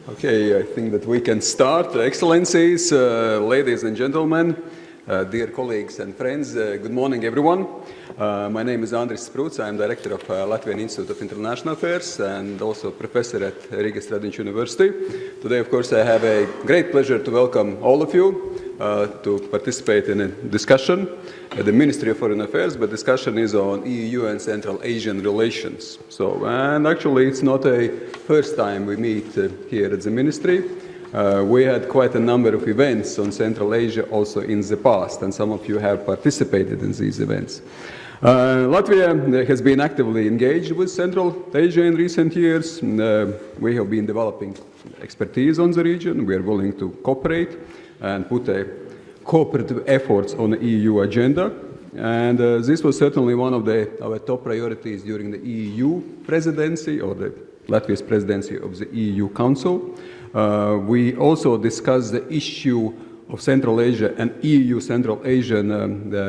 Okay, I think that we can start. Excellencies, ladies and gentlemen, dear colleagues and friends, good morning everyone. My name is Andris Spruts. I am director of Latvian Institute of International Affairs and also professor at Riga University. Today, of course, I have a great pleasure to welcome all of you to participate in a discussion at the Ministry of Foreign Affairs, but discussion is on EU and Central Asian relations. And actually it's not a first time we meet here at the Ministry. We had quite a number of events on Central Asia also in the past, and some of you have participated in these events. Latvia has been actively engaged with Central Asia in recent years. We have been developing expertise on the region. We are willing to cooperate and put a cooperative efforts on the EU agenda. And this was certainly one of our top priorities during the EU presidency or the Latvia's presidency of the EU Council. We also discussed the issue of Central Asia and EU Central Asian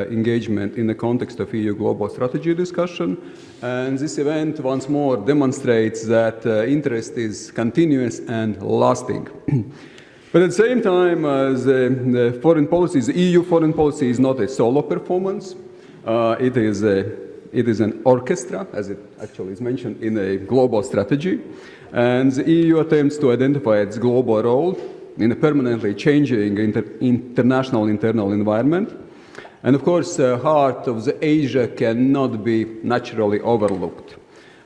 engagement in the context of EU global strategy discussion. And this event once more demonstrates that interest is continuous and lasting. But at the same time, the foreign policy, the EU foreign policy is not a solo performance. It is an orchestra, as it actually is mentioned in a global strategy. And the EU attempts to identify its global role in a permanently changing international internal environment. And of course, the heart of the Asia cannot be naturally overlooked.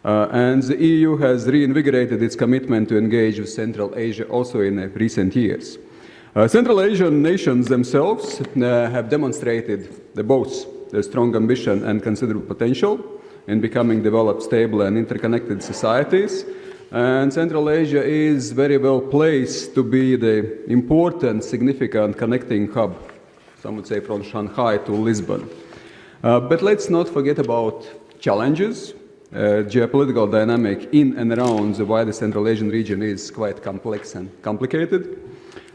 And the EU has reinvigorated its commitment to engage with Central Asia also in recent years. Central Asian nations themselves have demonstrated both a strong ambition and considerable potential in becoming developed, stable and interconnected societies. And Central Asia is very well placed to be the important, significant connecting hub, some would say from Shanghai to Lisbon. But let's not forget about challenges. Geopolitical dynamic in and around the wider Central Asian region is quite complex and complicated.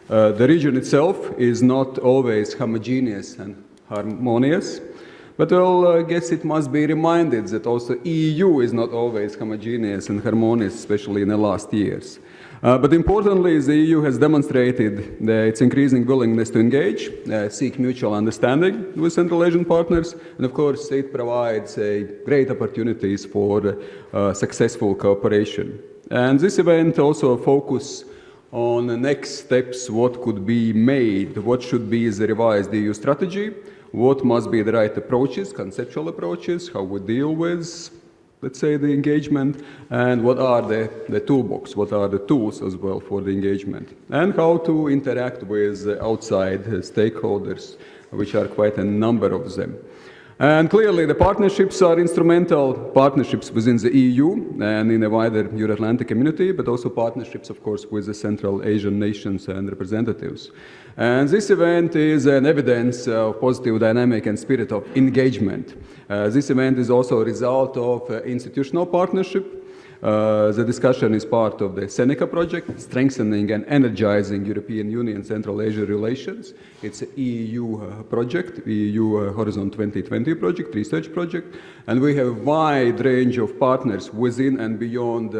The region itself is not always homogeneous and harmonious, but I guess it must be reminded that also EU is not always homogeneous and harmonious, especially in the last years. But importantly, the EU has demonstrated its increasing willingness to engage, seek mutual understanding with Central Asian partners, and of course it provides great opportunities for successful cooperation. And this event also focuses on the next steps, what could be made, what should be the revised EU strategy, what must be the right approaches, conceptual approaches, how we deal with, let's say, the engagement, and what are the toolbox, what are the tools as well for the engagement, and how to interact with outside stakeholders, which are quite a number of them. And clearly the partnerships are instrumental, partnerships within the EU and in a wider Euro-Atlantic community, but also partnerships, of course, with the Central Asian nations and representatives. And this event is an evidence of positive dynamic and spirit of engagement. This event is also a result of institutional partnership. The discussion is part of the Seneca project, strengthening and energizing European Union Central Asia relations. It's an EU project, EU Horizon 2020 project, research project, and we have a wide range of partners within and beyond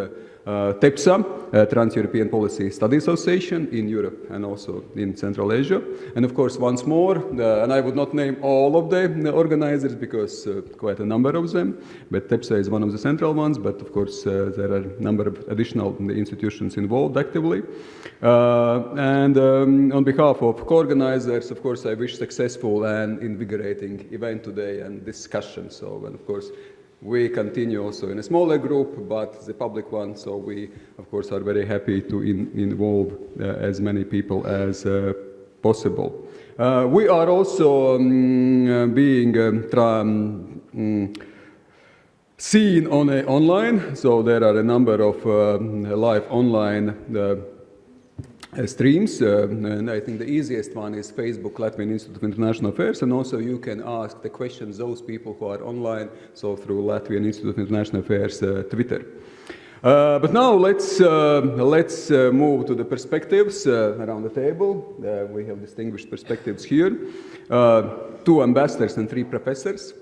TEPSA, Trans-European Policy Study Association in Europe and also in Central Asia. And of course, once more, and I would not name all of the organizers because quite a number of them, but TEPSA is one of the central ones, but of course there are a number of additional institutions involved actively. And on behalf of co-organizers, of course, I wish successful and invigorating event today and discussion. So, and of course, we continue also in a smaller group, but the public one, so we, of course, are very happy to involve as many people as possible. We are also being seen online, so there are a number of live online streams, and I think the easiest one is Facebook, Latvian Institute of International Affairs, and also you can ask the questions those people who are online, so through Latvian Institute of International Affairs Twitter. But now let's move to the perspectives around the table. We have distinguished perspectives here, 2 ambassadors and 3 professors.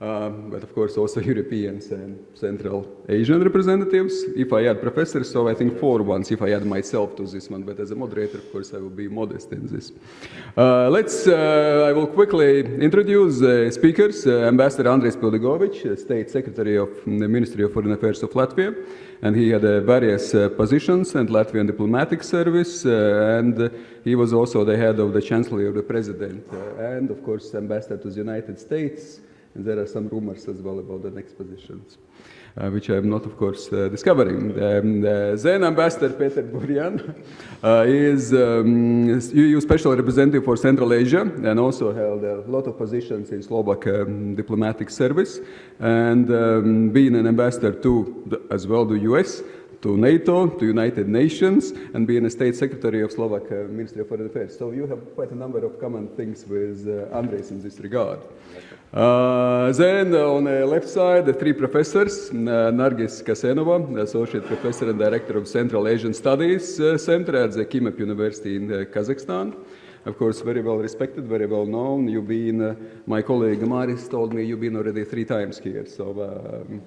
but of course also Europeans and Central Asian representatives. If I add professors, so I think 4 ones if I add myself to this one, but as a moderator, of course, I will be modest in this. I will quickly introduce speakers. Ambassador Andris Pildigovic, State Secretary of the Ministry of Foreign Affairs of Latvia, and he had various positions in Latvian diplomatic service, and he was also the head of the Chancellery of the President, and of course Ambassador to the United States. And there are some rumors as well about the next positions, which I am not, of course, discovering. Then Ambassador Peter Burjan is EU Special Representative for Central Asia and also held a lot of positions in Slovak diplomatic service and being an ambassador as well to US, to NATO, to United Nations, and being a State Secretary of Slovak Ministry of Foreign Affairs. So you have quite a number of common things with Andres in this regard. Then on the left side, the 3 professors, Nargis Kasenova, Associate Professor and Director of Central Asian Studies Center at the Kimep University in Kazakhstan. Of course, very well respected, very well known. You've been, my colleague Maris told me you've been already 3 times here. So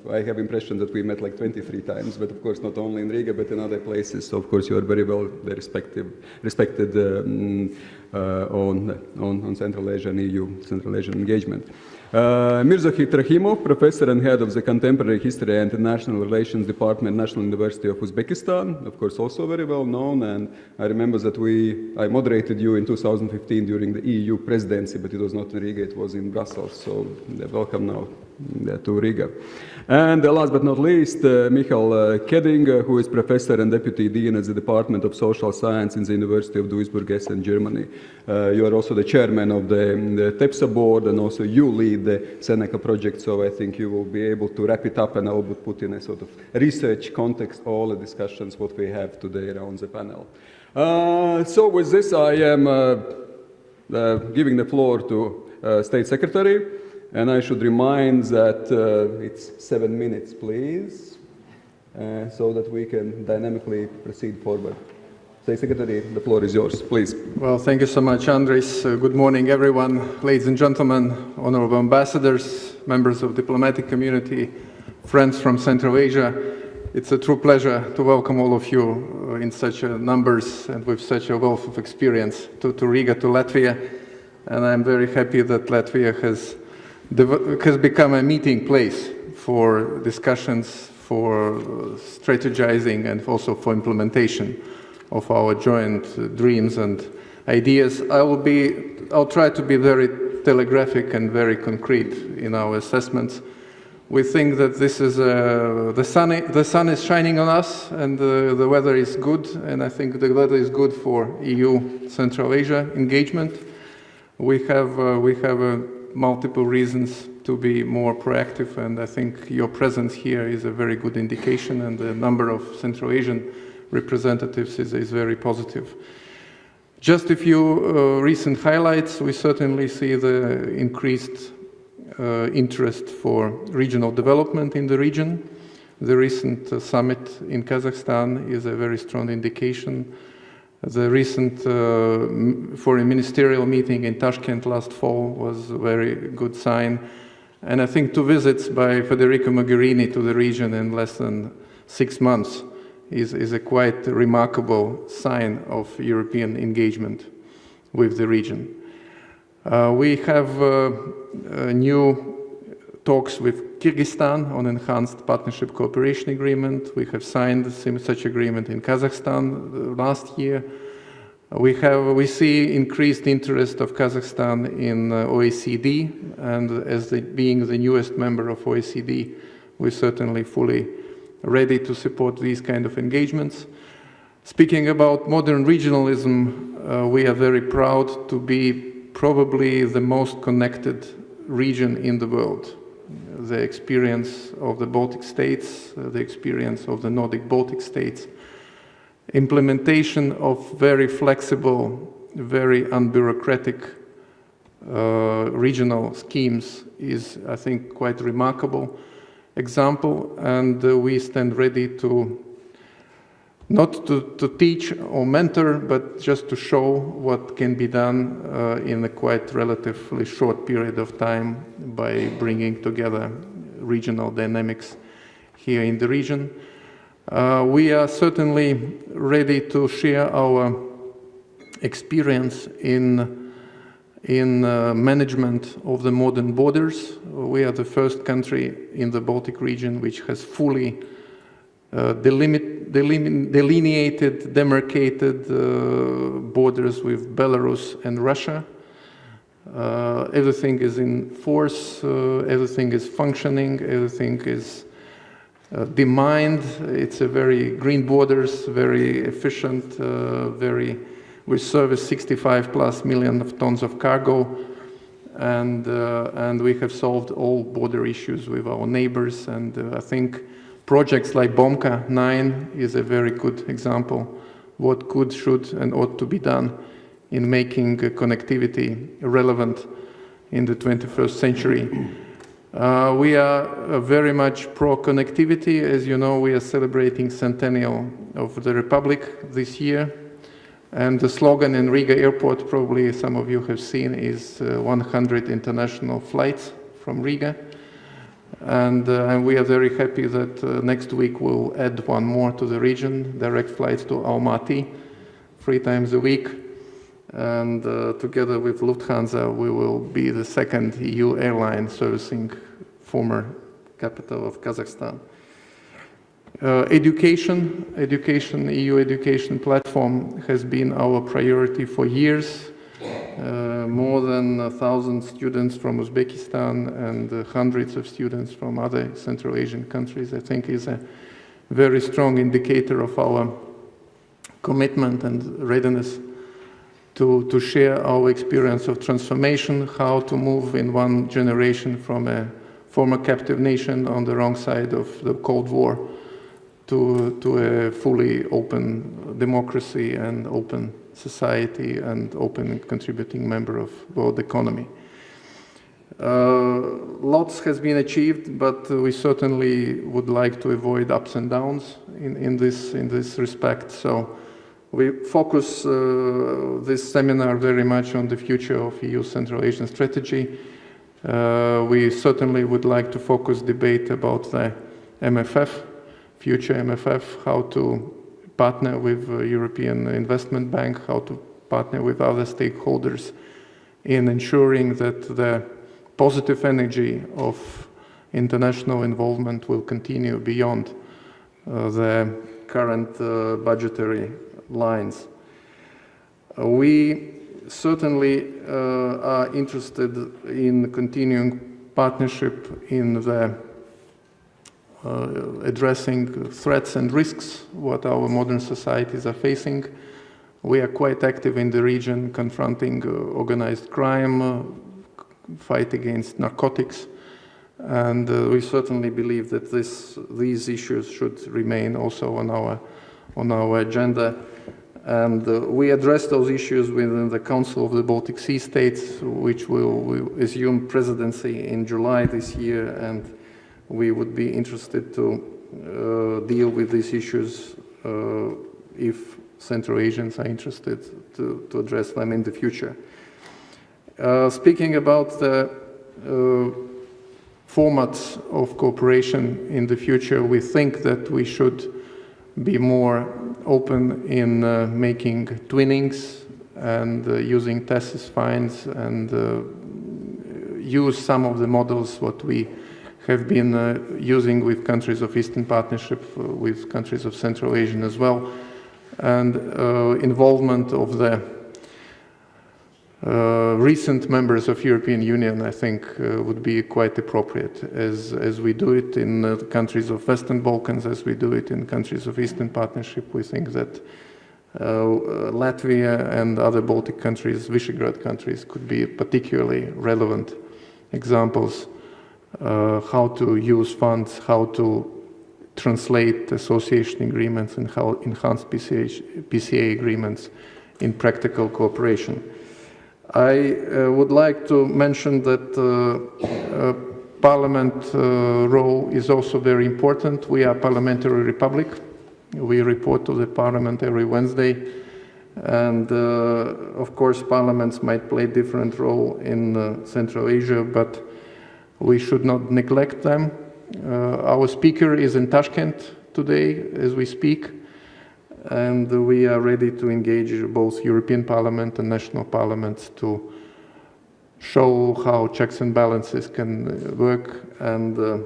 I have impression that we met like 23 times, but of course not only in Riga, but in other places. So of course you are very well respected on Central Asian EU, Central Asian engagement. Mirzohit Rahimov, Professor and Head of the Contemporary History and International Relations Department, National University of Uzbekistan, of course also very well known, and I remember that I moderated you in 2015 during the EU presidency, but it was not in Riga, it was in Brussels, so welcome now to Riga. And last but not least, Michael Kedding, who is Professor and Deputy Dean at the Department of Social Science in the University of Duisburg-Essen, Germany. You are also the chairman of the TEPSA board, and also you lead the Seneca project, so I think you will be able to wrap it up, and I will put in a sort of research context all the discussions what we have today around the panel. So with this, I am giving the floor to State Secretary, and I should remind that it's 7 minutes, please, so that we can dynamically proceed forward. State Secretary, the floor is yours, please. Well, thank you so much, Andris. Good morning, everyone. Ladies and gentlemen, honorable ambassadors, members of diplomatic community, friends from Central Asia. It's a true pleasure to welcome all of you in such numbers and with such a wealth of experience to Riga, to Latvia. And I'm very happy that Latvia has become a meeting place for discussions, for strategizing, and also for implementation of our joint dreams and ideas. I'll try to be very telegraphic and very concrete in our assessments. We think that this is the sun is shining on us, and the weather is good, and I think the weather is good for EU Central Asia engagement. We have multiple reasons to be more proactive, and I think your presence here is a very good indication, and the number of Central Asian representatives is very positive. Just a few recent highlights. We certainly see the increased interest for regional development in the region. The recent summit in Kazakhstan is a very strong indication. The recent foreign ministerial meeting in Tashkent last fall was a very good sign. And I think 2 visits by Federica Mogherini to the region in less than 6 months is a quite remarkable sign of European engagement with the region. We have new talks with Kyrgyzstan on enhanced partnership cooperation agreement. We have signed such agreement in Kazakhstan last year. We see increased interest of Kazakhstan in OECD, and as being the newest member of OECD, we're certainly fully ready to support these kind of engagements. Speaking about modern regionalism, we are very proud to be probably the most connected region in the world. The experience of the Baltic states, the experience of the Nordic Baltic states, implementation of very flexible, very unbureaucratic regional schemes is, I think, quite remarkable example, and we stand ready to not to teach or mentor, but just to show what can be done in a quite relatively short period of time by bringing together regional dynamics here in the region. We are certainly ready to share our experience in management of the modern borders. We are the first country in the Baltic region which has fully delineated, demarcated borders with Belarus and Russia. Everything is in force, everything is functioning, everything is demined. It's a very green borders, very efficient, we service 65+ million of tons of cargo, and we have solved all border issues with our neighbors. And I think projects like Bomka 9 is a very good example what could, should, and ought to be done in making connectivity relevant in the 21st century. We are very much pro-connectivity. As you know, we are celebrating centennial of the Republic this year. And the slogan in Riga airport, probably some of you have seen, is 100 international flights from Riga. And we are very happy that next week we'll add one more to the region, direct flights to Almaty, 3 times a week. And together with Lufthansa, we will be the second EU airline servicing former capital of Kazakhstan. Education, EU education platform has been our priority for years. More than 1,000 students from Uzbekistan and hundreds of students from other Central Asian countries, I think, is a very strong indicator of our commitment and readiness to share our experience of transformation, how to move in one generation from a former captive nation on the wrong side of the Cold War to a fully open democracy and open society and open contributing member of world economy. Lots has been achieved, but we certainly would like to avoid ups and downs in this respect. So we focus this seminar very much on the future of EU Central Asian strategy. We certainly would like to focus debate about the MFF, future MFF, how to partner with European Investment Bank, how to partner with other stakeholders in ensuring that the positive energy of international involvement will continue beyond the current budgetary lines. We certainly are interested in continuing partnership in the addressing threats and risks what our modern societies are facing. We are quite active in the region confronting organized crime, fight against narcotics, and we certainly believe that these issues should remain also on our agenda. And we address those issues within the Council of the Baltic Sea States, which will assume presidency in July this year, and we would be interested to deal with these issues if Central Asians are interested to address them in the future. Speaking about the formats of cooperation in the future, we think that we should be more open in making twinnings and using TASIS fines and use some of the models what we have been using with countries of Eastern Partnership, with countries of Central Asian as well, and involvement of the recent members of European Union, I think, would be quite appropriate, as we do it in the countries of Western Balkans, as we do it in countries of Eastern Partnership. We think that Latvia and other Baltic countries, Visegrad countries, could be particularly relevant examples how to use funds, how to translate association agreements, and how enhance PCA agreements in practical cooperation. I would like to mention that Parliament role is also very important. We are a parliamentary republic, We report to the Parliament every Wednesday, and of course parliaments might play a different role in Central Asia, but we should not neglect them. Our speaker is in Tashkent today as we speak, and we are ready to engage both European Parliament and national parliaments to show how checks and balances can work, and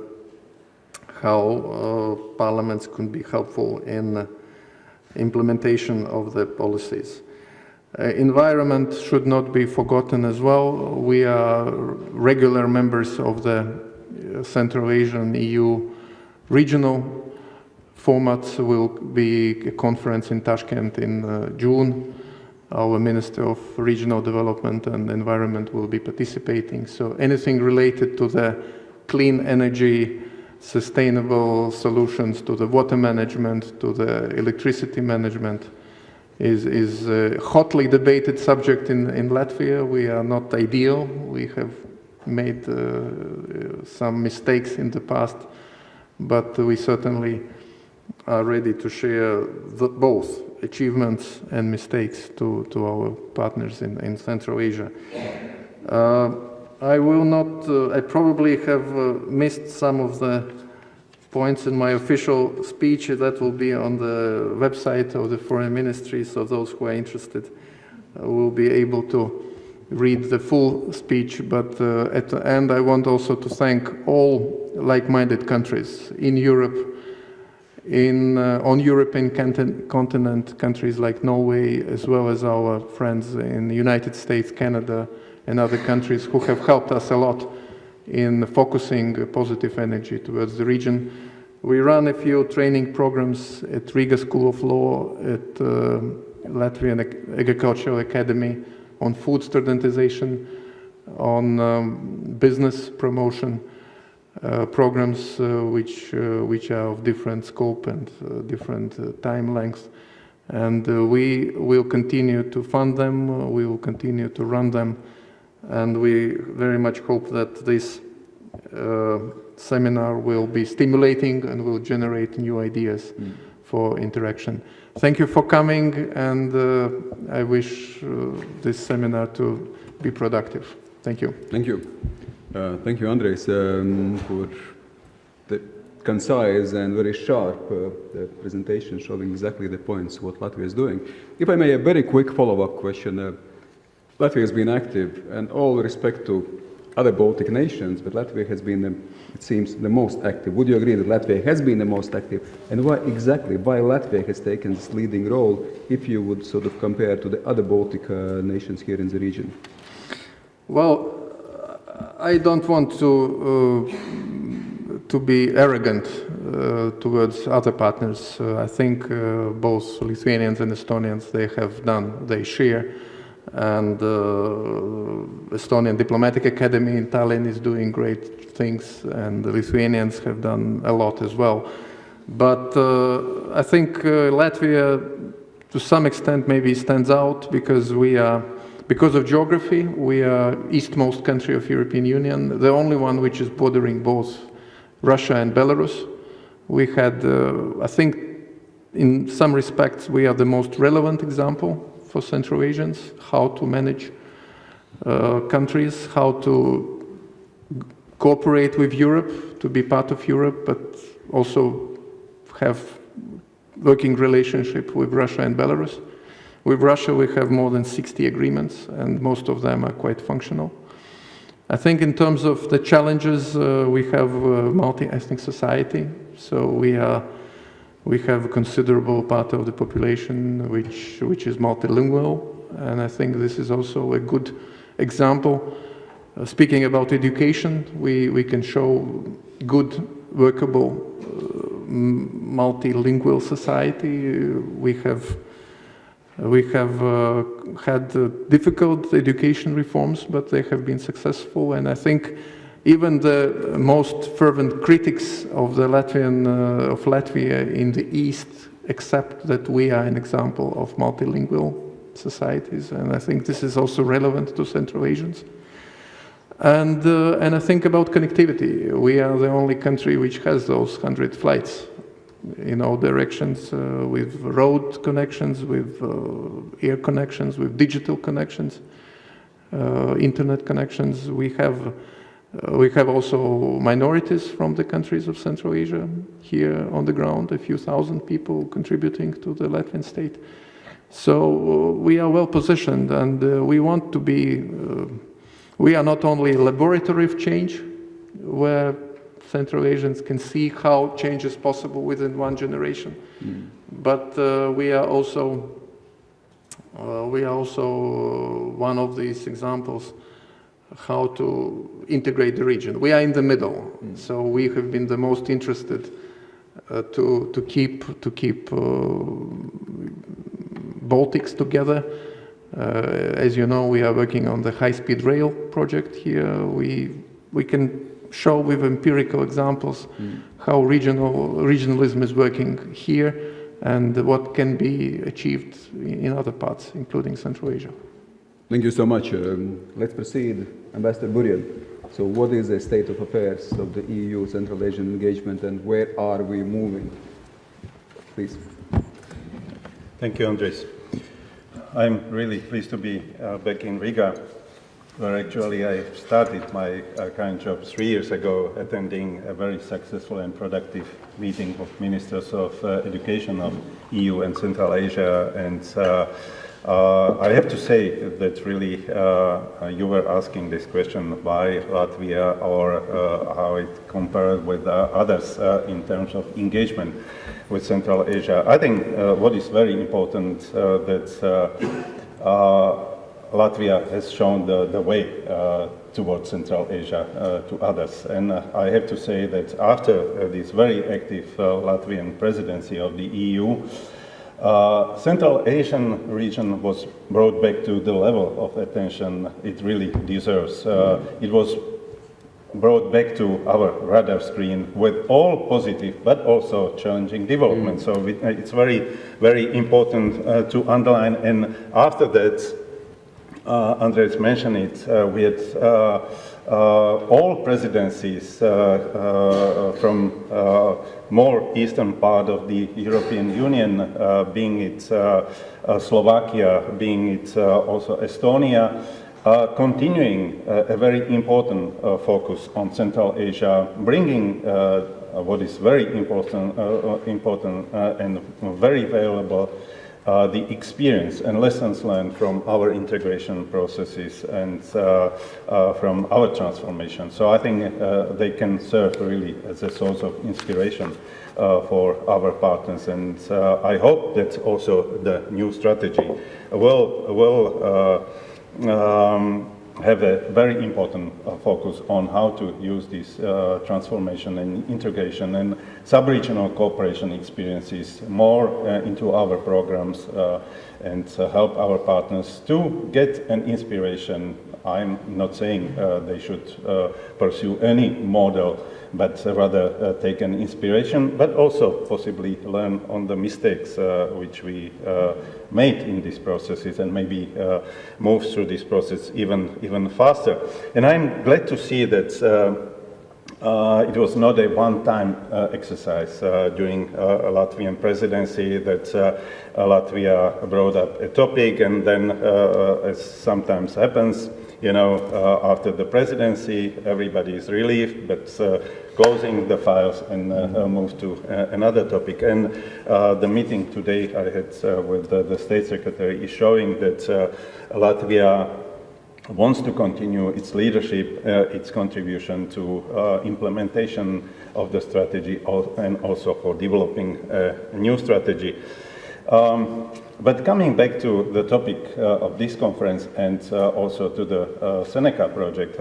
how parliaments can be helpful in implementation of the policies. Environment should not be forgotten as well. We are regular members of the Central Asian EU regional formats. Will be a conference in Tashkent in June. Our Minister of Regional Development and Environment will be participating. So anything related to the clean energy, sustainable solutions, to the water management, to the electricity management is a hotly debated subject in Latvia. We are not ideal. We have made some mistakes in the past, but we certainly are ready to share both achievements and mistakes to our partners in Central Asia. I will not, I probably have missed some of the points in my official speech. That will be on the website of the Foreign Ministry, so those who are interested will be able to read the full speech. But at the end, I want also to thank all like-minded countries in Europe, on European continent, countries like Norway, as well as our friends in the United States, Canada, and other countries who have helped us a lot in focusing positive energy towards the region. We run a few training programs at Riga School of Law, at Latvian Agricultural Academy, on food standardization, on business promotion, programs which are of different scope and different time lengths, and we will continue to fund them, we will continue to run them, and we very much hope that this seminar will be stimulating and will generate new ideas for interaction. Thank you for coming, and I wish this seminar to be productive. Thank you. Thank you. Thank you, Andres, for the concise and very sharp presentation showing exactly the points what Latvia is doing. If I may, a very quick follow-up question. Latvia has been active, and all respect to other Baltic nations, but Latvia has been, it seems, the most active. Would you agree that Latvia has been the most active? And why exactly, why Latvia has taken this leading role, if you would sort of compare to the other Baltic nations here in the region? Well, I don't want to be arrogant towards other partners. I think both Lithuanians and Estonians, they have done their share, and Estonian Diplomatic Academy in Tallinn is doing great things, and the Lithuanians have done a lot as well. But I think Latvia, to some extent, maybe stands out because because of geography, we are eastmost country of European Union, the only one which is bordering both Russia and Belarus. We had, I think, in some respects, we are the most relevant example for Central Asians, how to manage countries, how to cooperate with Europe, to be part of Europe, but also have working relationship with Russia and Belarus. With Russia, we have more than 60 agreements, and most of them are quite functional. I think in terms of the challenges, we have a multi-ethnic society, so we have a considerable part of the population which is multilingual, and I think this is also a good example. Speaking about education, we can show good, workable, multilingual society. We have had difficult education reforms, but they have been successful, and I think even the most fervent critics of the Latvia in the East accept that we are an example of multilingual societies, and I think this is also relevant to Central Asians. And I think about connectivity. We are the only country which has those 100 flights in all directions, with road connections, with air connections, with digital connections, internet connections. We have also minorities from the countries of Central Asia here on the ground, a few thousand people contributing to the Latvian state. So we are well positioned, and we want to be, we are not only a laboratory of change, where Central Asians can see how change is possible within one generation, but we are also one of these examples how to integrate the region. We are in the middle, so we have been the most interested to keep Baltics together. As you know, we are working on the high-speed rail project here. We can show with empirical examples how regionalism is working here and what can be achieved in other parts, including Central Asia. Thank you so much. Let's proceed. Ambassador Buryan. So what is the state of affairs of the EU Central Asian engagement, and where are we moving? Please. Thank you, Andres. I'm really pleased to be back in Riga, where actually I started my current job 3 years ago, attending a very successful and productive meeting of ministers of education of EU and Central Asia. And I have to say that really you were asking this question, why Latvia, or how it compared with others in terms of engagement with Central Asia. I think what is very important that Latvia has shown the way towards Central Asia to others. And I have to say that after this very active Latvian presidency of the EU, Central Asian region was brought back to the level of attention it really deserves. It was brought back to our radar screen with all positive but also challenging developments. So it's very, very important to underline. And after that, Andres mentioned it, we had all presidencies from more eastern part of the European Union, being it Slovakia, being it also Estonia, continuing a very important focus on Central Asia, bringing what is very important and very valuable, the experience and lessons learned from our integration processes and from our transformation. So I think they can serve really as a source of inspiration for our partners, and I hope that also the new strategy will have a very important focus on how to use this transformation and integration and sub-regional cooperation experiences more into our programs and help our partners to get an inspiration. I'm not saying they should pursue any model, but rather take an inspiration, but also possibly learn on the mistakes which we made in these processes, and maybe move through this process even faster. And I'm glad to see that it was not a one-time exercise during Latvian presidency that Latvia brought up a topic, and then, as sometimes happens, you know, after the presidency, everybody is relieved, but closing the files and move to another topic. And the meeting today I had with the State Secretary is showing that Latvia wants to continue its leadership, its contribution to implementation of the strategy, and also for developing a new strategy. But coming back to the topic of this conference and also to the Seneca project,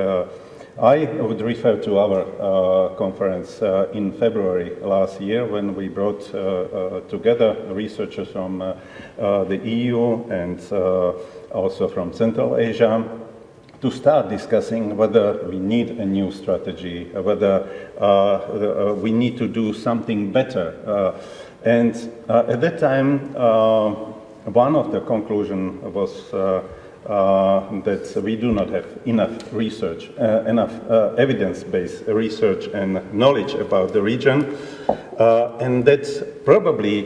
I would refer to our conference in February last year, when we brought together researchers from the EU and also from Central Asia to start discussing whether we need a new strategy, whether we need to do something better. And at that time, one of the conclusions was that we do not have enough research, enough evidence-based research and knowledge about the region. And that's probably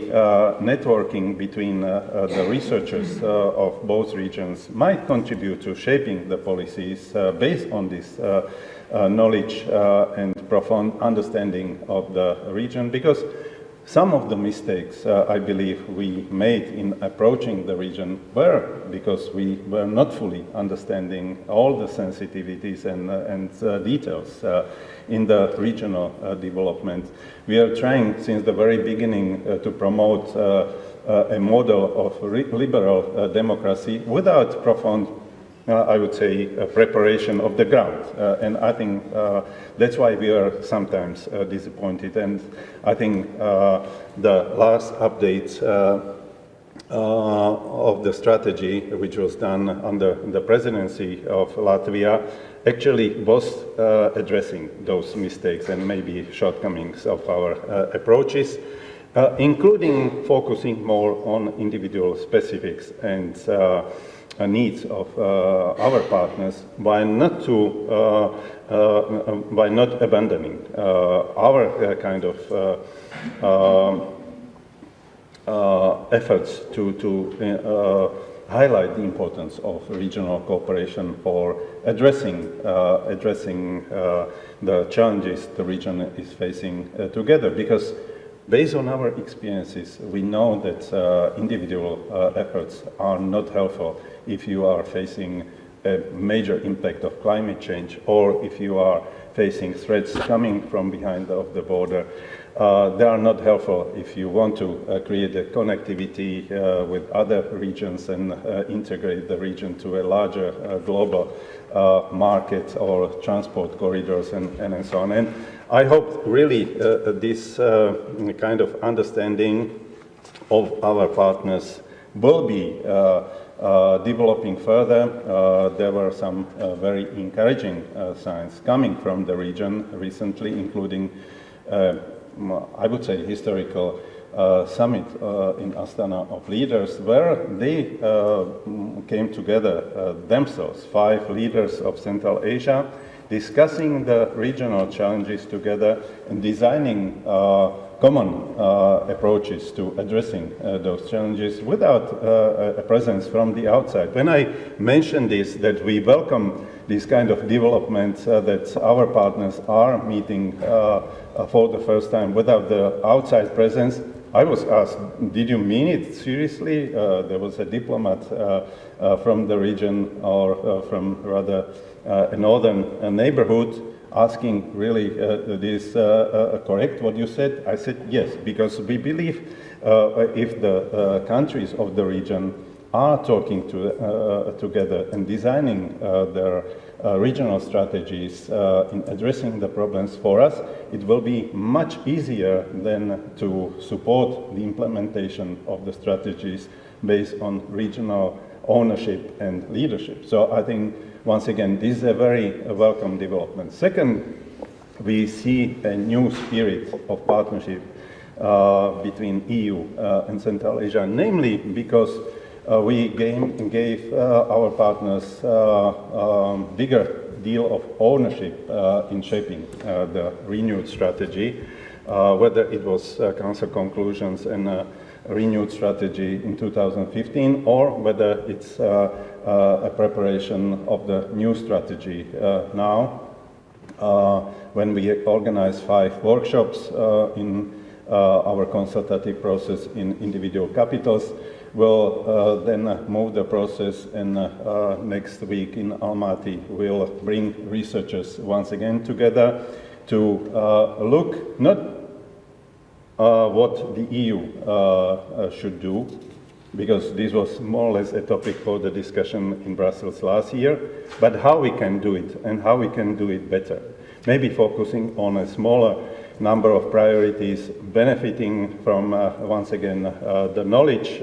networking between the researchers of both regions might contribute to shaping the policies based on this knowledge and profound understanding of the region, because some of the mistakes I believe we made in approaching the region were because we were not fully understanding all the sensitivities and details in the regional development. We are trying since the very beginning to promote a model of liberal democracy without profound I would say, preparation of the ground. And I think that's why we are sometimes disappointed. And I think the last update of the strategy, which was done under the presidency of Latvia, actually was addressing those mistakes and maybe shortcomings of our approaches, including focusing more on individual specifics and needs of our partners by not abandoning our kind of efforts to highlight the importance of regional cooperation for addressing the challenges the region is facing together. Because based on our experiences, we know that individual efforts are not helpful if you are facing a major impact of climate change or if you are facing threats coming from behind of the border. They are not helpful if you want to create a connectivity with other regions and integrate the region to a larger global market or transport corridors and so on. And I hope really this kind of understanding of our partners will be developing further. There were some very encouraging signs coming from the region recently, including I would say historical summit in Astana of leaders, where they came together themselves, 5 leaders of Central Asia, discussing the regional challenges together and designing common approaches to addressing those challenges without a presence from the outside. When I mentioned this, that we welcome this kind of development, that our partners are meeting for the first time without the outside presence, I was asked, did you mean it seriously? There was a diplomat from the region or from rather a northern neighborhood asking, really, this correct what you said? I said yes, because we believe if the countries of the region are talking together and designing their regional strategies in addressing the problems for us, it will be much easier than to support the implementation of the strategies based on regional ownership and leadership. So I think, once again, this is a very welcome development. Second, we see a new spirit of partnership between EU and Central Asia, namely because we gave our partners bigger deal of ownership in shaping the renewed strategy, whether it was Council conclusions and a renewed strategy in 2015, or whether it's a preparation of the new strategy now, when we organize 5 workshops in our consultative process in individual capitals. We'll then move the process, and next week in Almaty we'll bring researchers once again together to look not what the EU should do, because this was more or less a topic for the discussion in Brussels last year, but how we can do it and how we can do it better. Maybe focusing on a smaller number of priorities, benefiting from, once again, the knowledge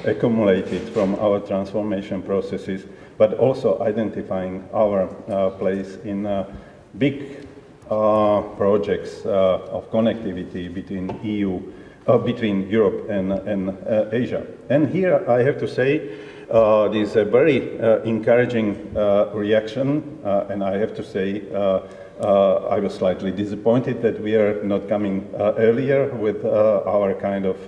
accumulated from our transformation processes, but also identifying our place in big projects of connectivity between between Europe and Asia. And here I have to say, this is a very encouraging reaction, and I have to say, I was slightly disappointed that we are not coming earlier with our kind of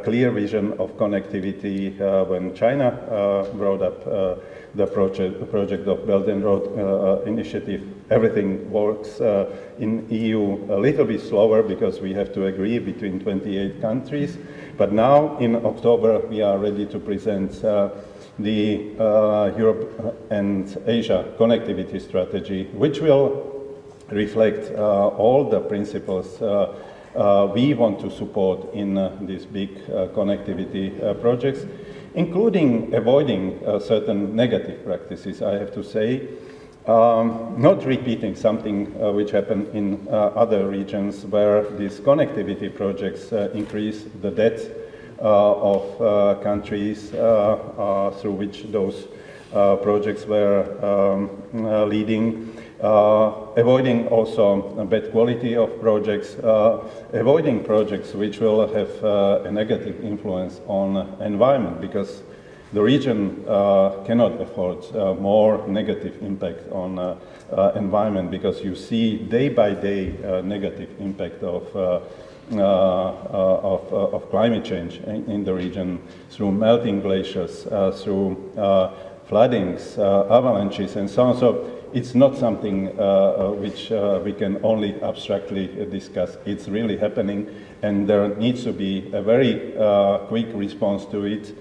clear vision of connectivity when China brought up the project of Belt and Road Initiative. Everything works in EU a little bit slower because we have to agree between 28 countries. But now in October we are ready to present the Europe and Asia connectivity strategy, which will reflect all the principles we want to support in these big connectivity projects, including avoiding certain negative practices, I have to say, not repeating something which happened in other regions where these connectivity projects increase the debt of countries through which those projects were leading, avoiding also bad quality of projects, avoiding projects which will have a negative influence on environment, because the region cannot afford more negative impact on environment, because you see day by day negative impact of climate change in the region through melting glaciers, through floodings, avalanches, and so on. So it's not something which we can only abstractly discuss. It's really happening, and there needs to be a very quick response to it.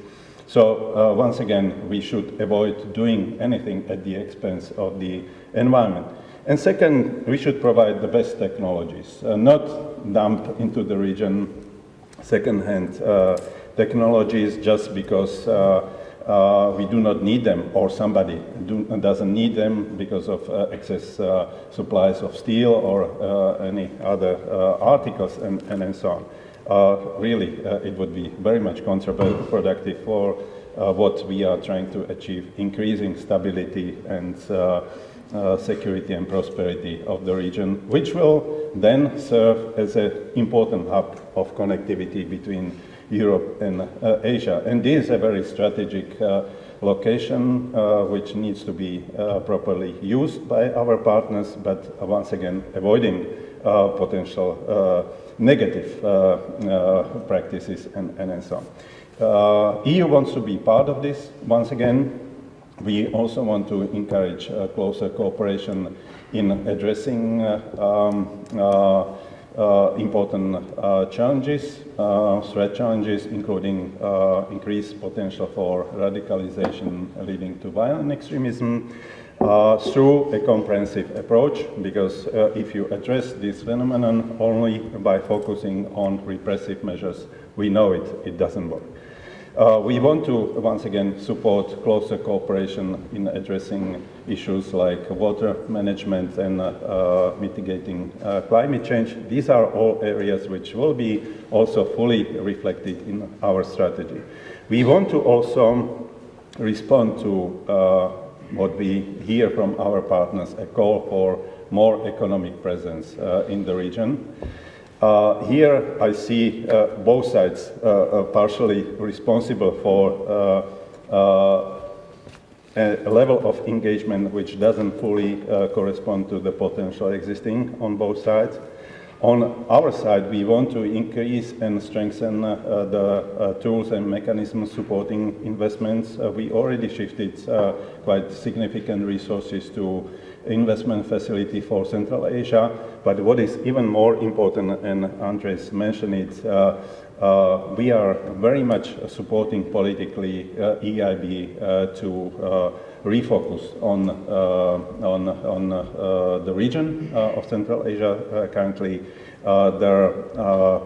So once again, we should avoid doing anything at the expense of the environment. And second, we should provide the best technologies, not dump into the region second-hand technologies just because we do not need them, or somebody doesn't need them because of excess supplies of steel or any other articles and so on. Really, it would be very much counterproductive for what we are trying to achieve, increasing stability and security and prosperity of the region, which will then serve as an important hub of connectivity between Europe and Asia. And this is a very strategic location which needs to be properly used by our partners, but once again avoiding potential negative practices and so on. EU wants to be part of this. Once again, we also want to encourage closer cooperation in addressing important challenges, threat challenges, including increased potential for radicalization leading to violent extremism, through a comprehensive approach, because if you address this phenomenon only by focusing on repressive measures, we know it doesn't work. We want to, once again, support closer cooperation in addressing issues like water management and mitigating climate change. These are all areas which will be also fully reflected in our strategy. We want to also respond to what we hear from our partners, a call for more economic presence in the region. Here I see both sides partially responsible for a level of engagement which doesn't fully correspond to the potential existing on both sides. On our side, we want to increase and strengthen the tools and mechanisms supporting investments. We already shifted quite significant resources to investment facility for Central Asia, but what is even more important, and Andres mentioned it, we are very much supporting politically EIB to refocus on the region of Central Asia. Currently, their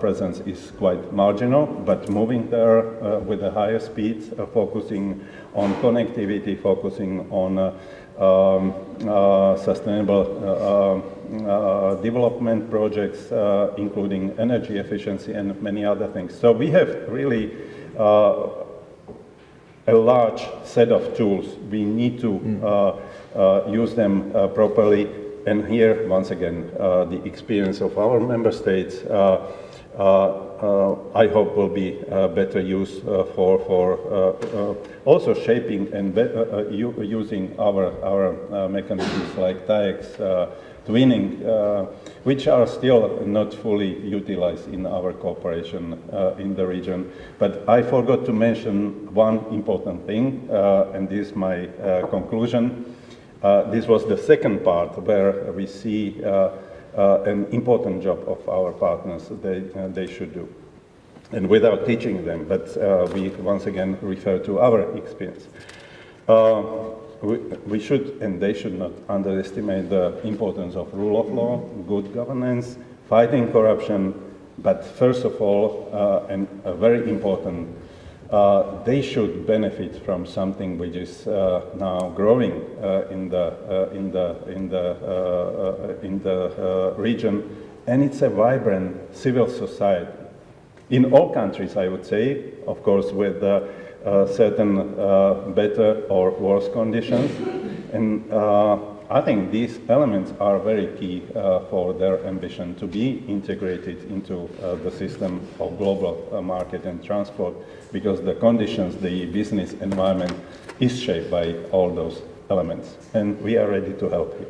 presence is quite marginal, but moving there with a higher speed, focusing on connectivity, focusing on sustainable development projects, including energy efficiency and many other things. So we have really a large set of tools. We need to use them properly. And here, once again, the experience of our member states I hope will be better used for also shaping and using our mechanisms like TAEX, twinning, which are still not fully utilized in our cooperation in the region. But I forgot to mention one important thing, and this is my conclusion. This was the second part where we see an important job of our partners they should do. And without teaching them, but we once again refer to our experience. We should and they should not underestimate the importance of rule of law, good governance, fighting corruption, but first of all, and very important, they should benefit from something which is now growing in the region, and it's a vibrant civil society. In all countries, I would say, of course, with certain better or worse conditions. And I think these elements are very key for their ambition to be integrated into the system of global market and transport, because the conditions, the business environment is shaped by all those elements. And we are ready to help you.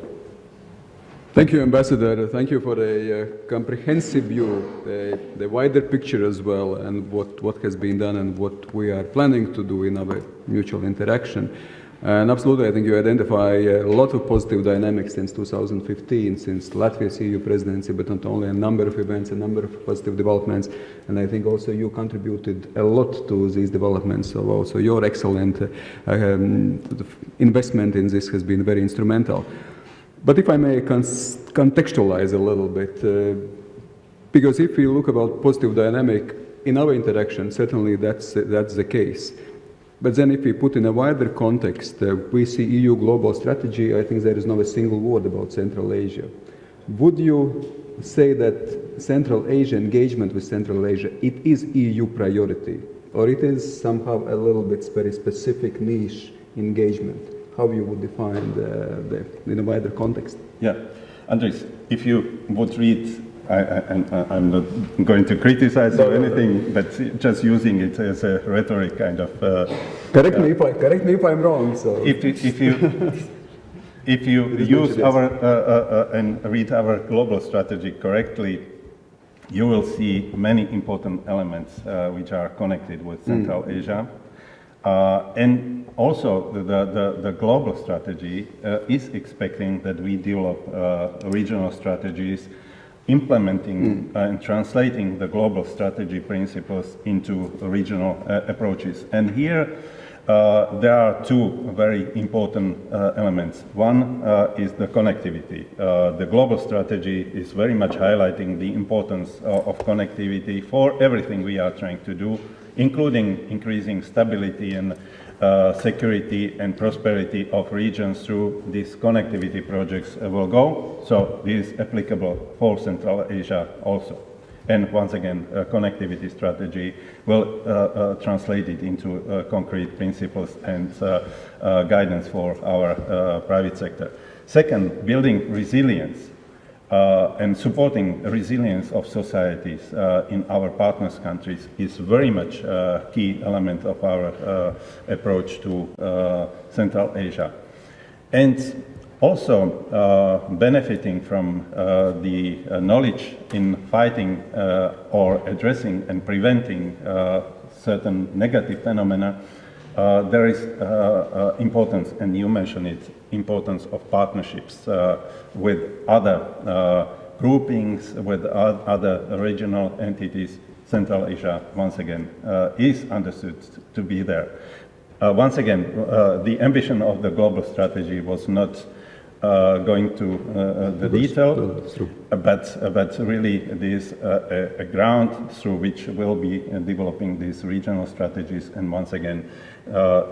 Thank you, Ambassador. Thank you for the comprehensive view, the wider picture as well, and what has been done and what we are planning to do in our mutual interaction. And absolutely, I think you identify a lot of positive dynamics since 2015, since Latvia's EU presidency, but not only a number of events, a number of positive developments. And I think also you contributed a lot to these developments. So also your excellent investment in this has been very instrumental. But if I may contextualize a little bit, because if we look about positive dynamic in our interaction, certainly that's the case. But then if we put in a wider context, we see EU global strategy, I think there is not a single word about Central Asia. Would you say that Central Asia, engagement with Central Asia, it is EU priority, or it is somehow a little bit very specific niche engagement? How you would define in a wider context? Yeah, Andres, if you would read, I'm not going to criticize or anything, but just using it as a rhetoric kind of. Correct me if I'm wrong. So if you use our and read our global strategy correctly, you will see many important elements which are connected with Central Asia. And also, the global strategy is expecting that we develop regional strategies, implementing and translating the global strategy principles into regional approaches. And here, there are two very important elements. One is the connectivity. The global strategy is very much highlighting the importance of connectivity for everything we are trying to do, including increasing stability and security and prosperity of regions through these connectivity projects will go. So this is applicable for Central Asia also. And once again, a connectivity strategy will translate it into concrete principles and guidance for our private sector. Second, building resilience. And supporting resilience of societies in our partners' countries is very much a key element of our approach to Central Asia. And also benefiting from the knowledge in fighting or addressing and preventing certain negative phenomena, there is importance, and you mentioned it, importance of partnerships with other groupings, with other regional entities. Central Asia, once again, is understood to be there. Once again, the ambition of the global strategy was not going to the detail, but really this a ground through which we'll be developing these regional strategies, and once again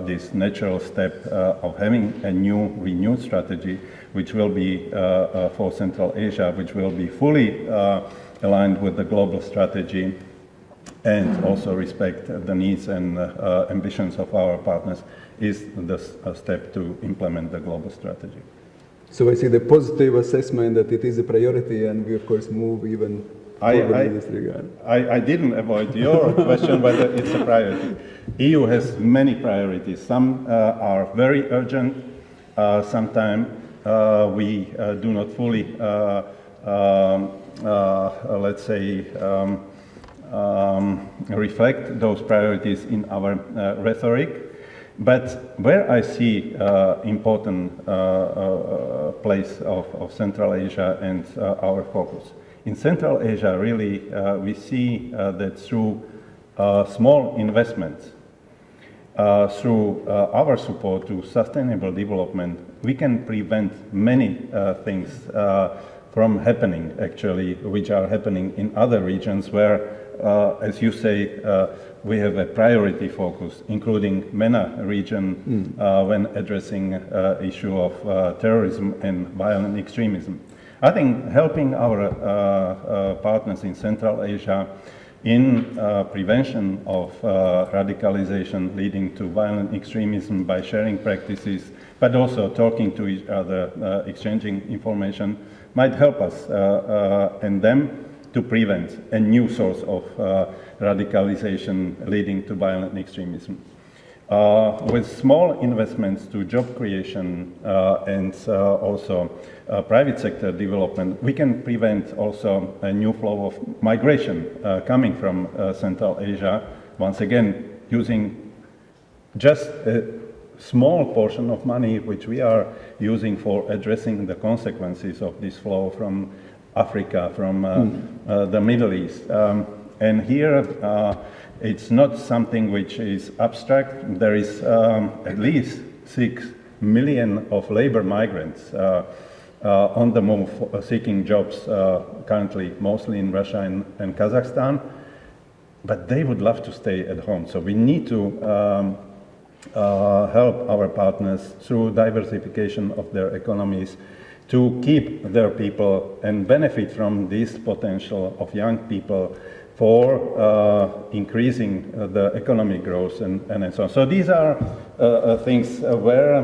this natural step of having a new renewed strategy which will be for Central Asia, which will be fully aligned with the global strategy and also respect the needs and ambitions of our partners, is the step to implement the global strategy. So I see the positive assessment that it is a priority, and we of course move even I didn't avoid your question whether it's a priority. EU has many priorities. Some are very urgent. Sometimes we do not fully, let's say, reflect those priorities in our rhetoric. But where I see important place of Central Asia and our focus. In Central Asia, really, we see that through small investments, through our support to sustainable development, we can prevent many things from happening, actually, which are happening in other regions where, as you say, we have a priority focus, including MENA region, when addressing issue of terrorism and violent extremism. I think helping our partners in Central Asia in prevention of radicalization leading to violent extremism by sharing practices, but also talking to each other, exchanging information, might help us and them to prevent a new source of radicalization leading to violent extremism. With small investments to job creation and also private sector development, we can prevent also a new flow of migration coming from Central Asia, once again using just a small portion of money which we are using for addressing the consequences of this flow from Africa, from the Middle East. And here it's not something which is abstract. There is at least 6 million of labor migrants on the move seeking jobs currently mostly in Russia and Kazakhstan, but they would love to stay at home. So we need to help our partners through diversification of their economies to keep their people and benefit from this potential of young people for increasing the economic growth and so on. So these are things where,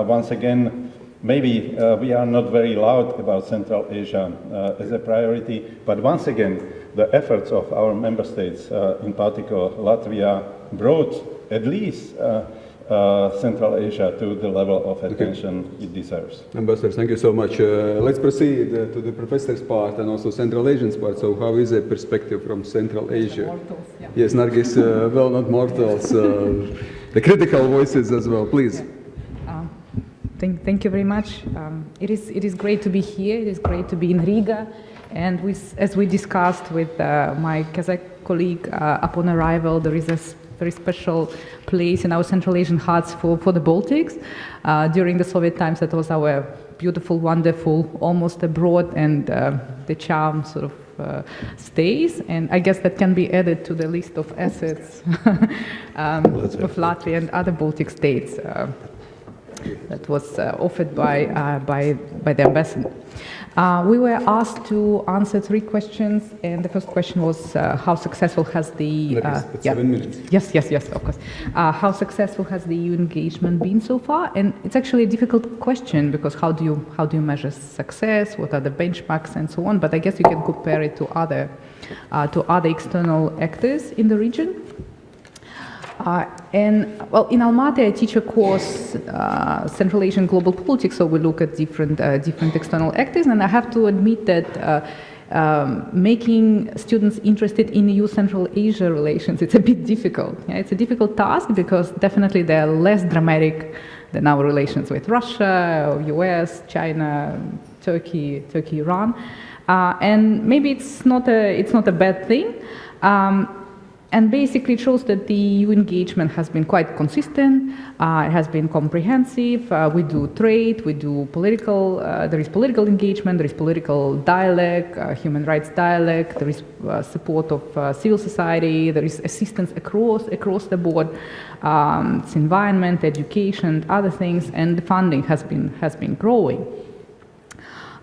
once again, maybe we are not very loud about Central Asia as a priority, but once again, the efforts of our member states, in particular Latvia, brought at least Central Asia to the level of attention it deserves. Ambassador, thank you so much. Let's proceed to the professor's part and also Central Asian's part. So how is the perspective from Central Asia? Mortals, yeah. Yes, Nargis, well, not mortals, the critical voices as well, please. Yeah. Thank you very much. It is great to be here. It is great to be in Riga. And as we discussed with my Kazakh colleague upon arrival, there is a very special place in our Central Asian hearts for the Baltics. During the Soviet times, that was our beautiful, wonderful, almost abroad, and the charm sort of stays. And I guess that can be added to the list of assets of Latvia and other Baltic states that was offered by the ambassador. We were asked to answer 3 questions, and the first question was how successful has the 7 minutes. Yes, of course. How successful has the EU engagement been so far? And it's actually a difficult question because how do you measure success? What are the benchmarks and so on? But I guess you can compare it to other external actors in the region. And well, in Almaty, I teach a course, Central Asian Global Politics, so we look at different external actors, and I have to admit that making students interested in EU Central Asia relations, it's a bit difficult. Yeah, it's a difficult task because definitely they are less dramatic than our relations with Russia, US, China, Turkey, Iran, and maybe it's not a bad thing. And basically it shows that the EU engagement has been quite consistent, it has been comprehensive, we do trade, we do political, there is political engagement, there is political dialogue, human rights dialogue, there is support of civil society, there is assistance across the board, it's environment, education, other things, and the funding has been growing.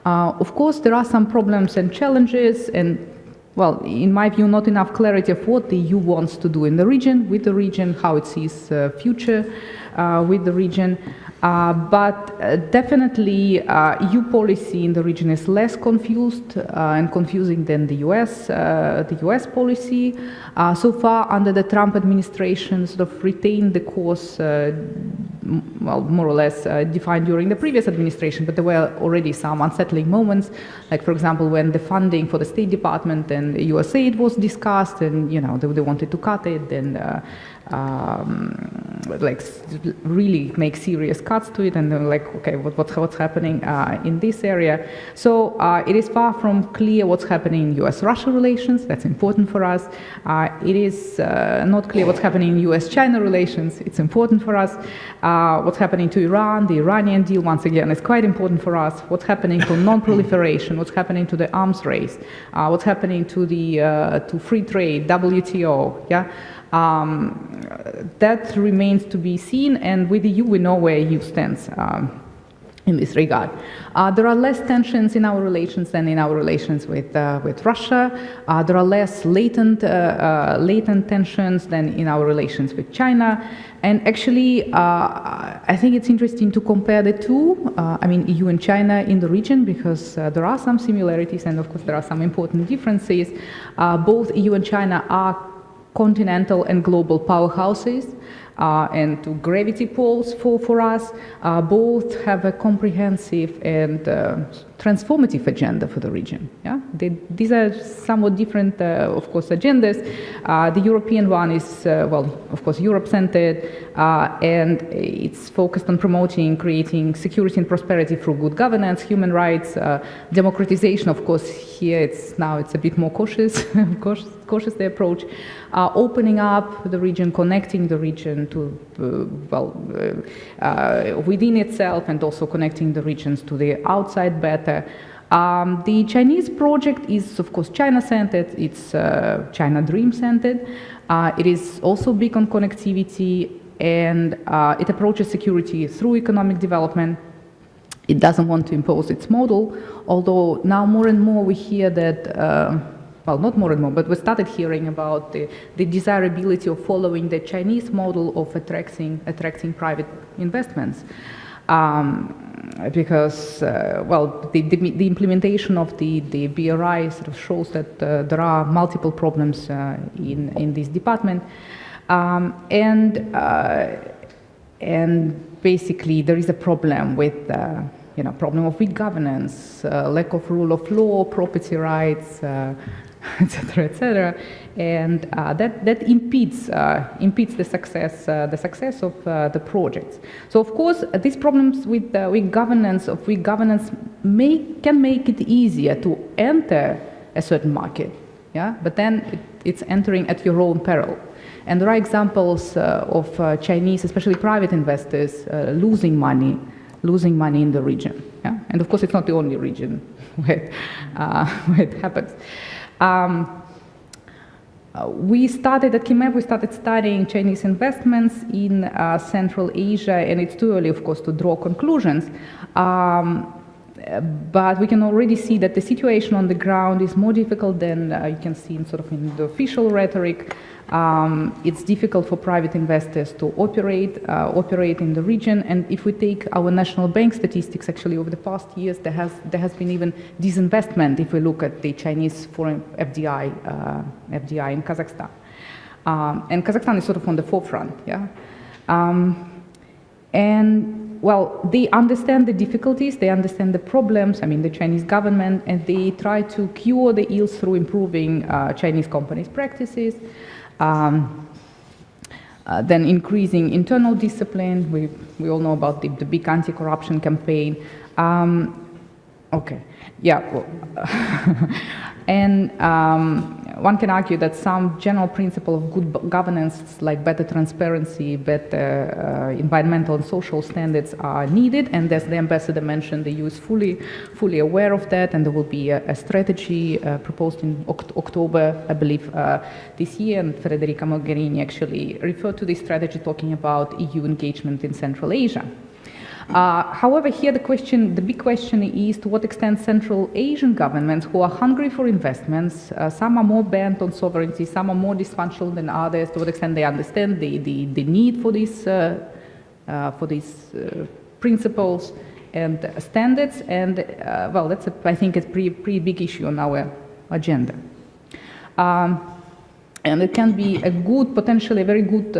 Of course, there are some problems and challenges, and well, in my view, not enough clarity of what the EU wants to do in the region, with the region, how it sees future. with the region. But definitely EU policy in the region is less confused and confusing than the US policy. So far, under the Trump administration, sort of retained the course, well, more or less defined during the previous administration, but there were already some unsettling moments, like, for example, when the funding for the State Department and USAID was discussed, and, you know, they wanted to cut it, and like really make serious cuts to it, and then like, okay, what's happening in this area? So it is far from clear what's happening in US-Russia relations. That's important for us. It is not clear what's happening in US-China relations. It's important for us. What's happening to Iran, the Iranian deal, once again, is quite important for us. What's happening to non-proliferation? What's happening to the arms race? What's happening to the to free trade, WTO? Yeah. That remains to be seen, and with the EU, we know where EU stands in this regard. There are less tensions in our relations than in our relations with Russia. There are less latent tensions than in our relations with China. And actually, I think it's interesting to compare the two, I mean, EU and China in the region, because there are some similarities, and of course there are some important differences. Both EU and China are continental and global powerhouses, and to gravity poles for us. Both have a comprehensive and transformative agenda for the region. Yeah? These are somewhat different, of course, agendas. The European one is, well, of course, Europe-centered, and it's focused on promoting, creating security and prosperity through good governance, human rights, democratization. Of course, here it's a bit more cautious, cautious the approach, opening up the region, connecting the region to, within itself, and also connecting the regions to the outside better. The Chinese project is, of course, China-centered. It's China Dream-centered. It is also big on connectivity, and it approaches security through economic development. It doesn't want to impose its model, although now more and more we hear that, well, not more and more, but we started hearing about the desirability of following the Chinese model of attracting private investments. Because, well, the implementation of the BRI sort of shows that there are multiple problems in this department. And basically there is a problem with, problem of weak governance, lack of rule of law, property rights, etc., and that impedes the success of the projects. So of course, these problems with weak governance can make it easier to enter a certain market, yeah. But then it's entering at your own peril. And there are examples of Chinese, especially private investors, losing money in the region. Yeah? And of course, it's not the only region where it happens. We started at KIMEP, we started studying Chinese investments in Central Asia, and it's too early, of course, to draw conclusions. But we can already see that the situation on the ground is more difficult than you can see in in the official rhetoric. It's difficult for private investors to operate in the region, and if we take our national bank statistics, actually over the past years there has been even disinvestment if we look at the Chinese foreign FDI in Kazakhstan, and Kazakhstan is on the forefront, yeah. And well, they understand the difficulties, they understand the problems, I mean the Chinese government, and they try to cure the ills through improving Chinese companies' practices. Then increasing internal discipline. We all know about the big anti-corruption campaign. Okay, yeah, well, and one can argue that some general principle of good governance, like better transparency, better environmental and social standards, are needed. And as the ambassador mentioned, the EU is fully aware of that, and there will be a strategy proposed in October, I believe, this year. And Federica Mogherini actually referred to this strategy, talking about EU engagement in Central Asia. However, here the big question is to what extent Central Asian governments, who are hungry for investments, some are more bent on sovereignty, some are more dysfunctional than others, to what extent they understand the need for this principles and standards, and well, that's I think it's pretty big issue on our agenda. And it can be a good, potentially a very good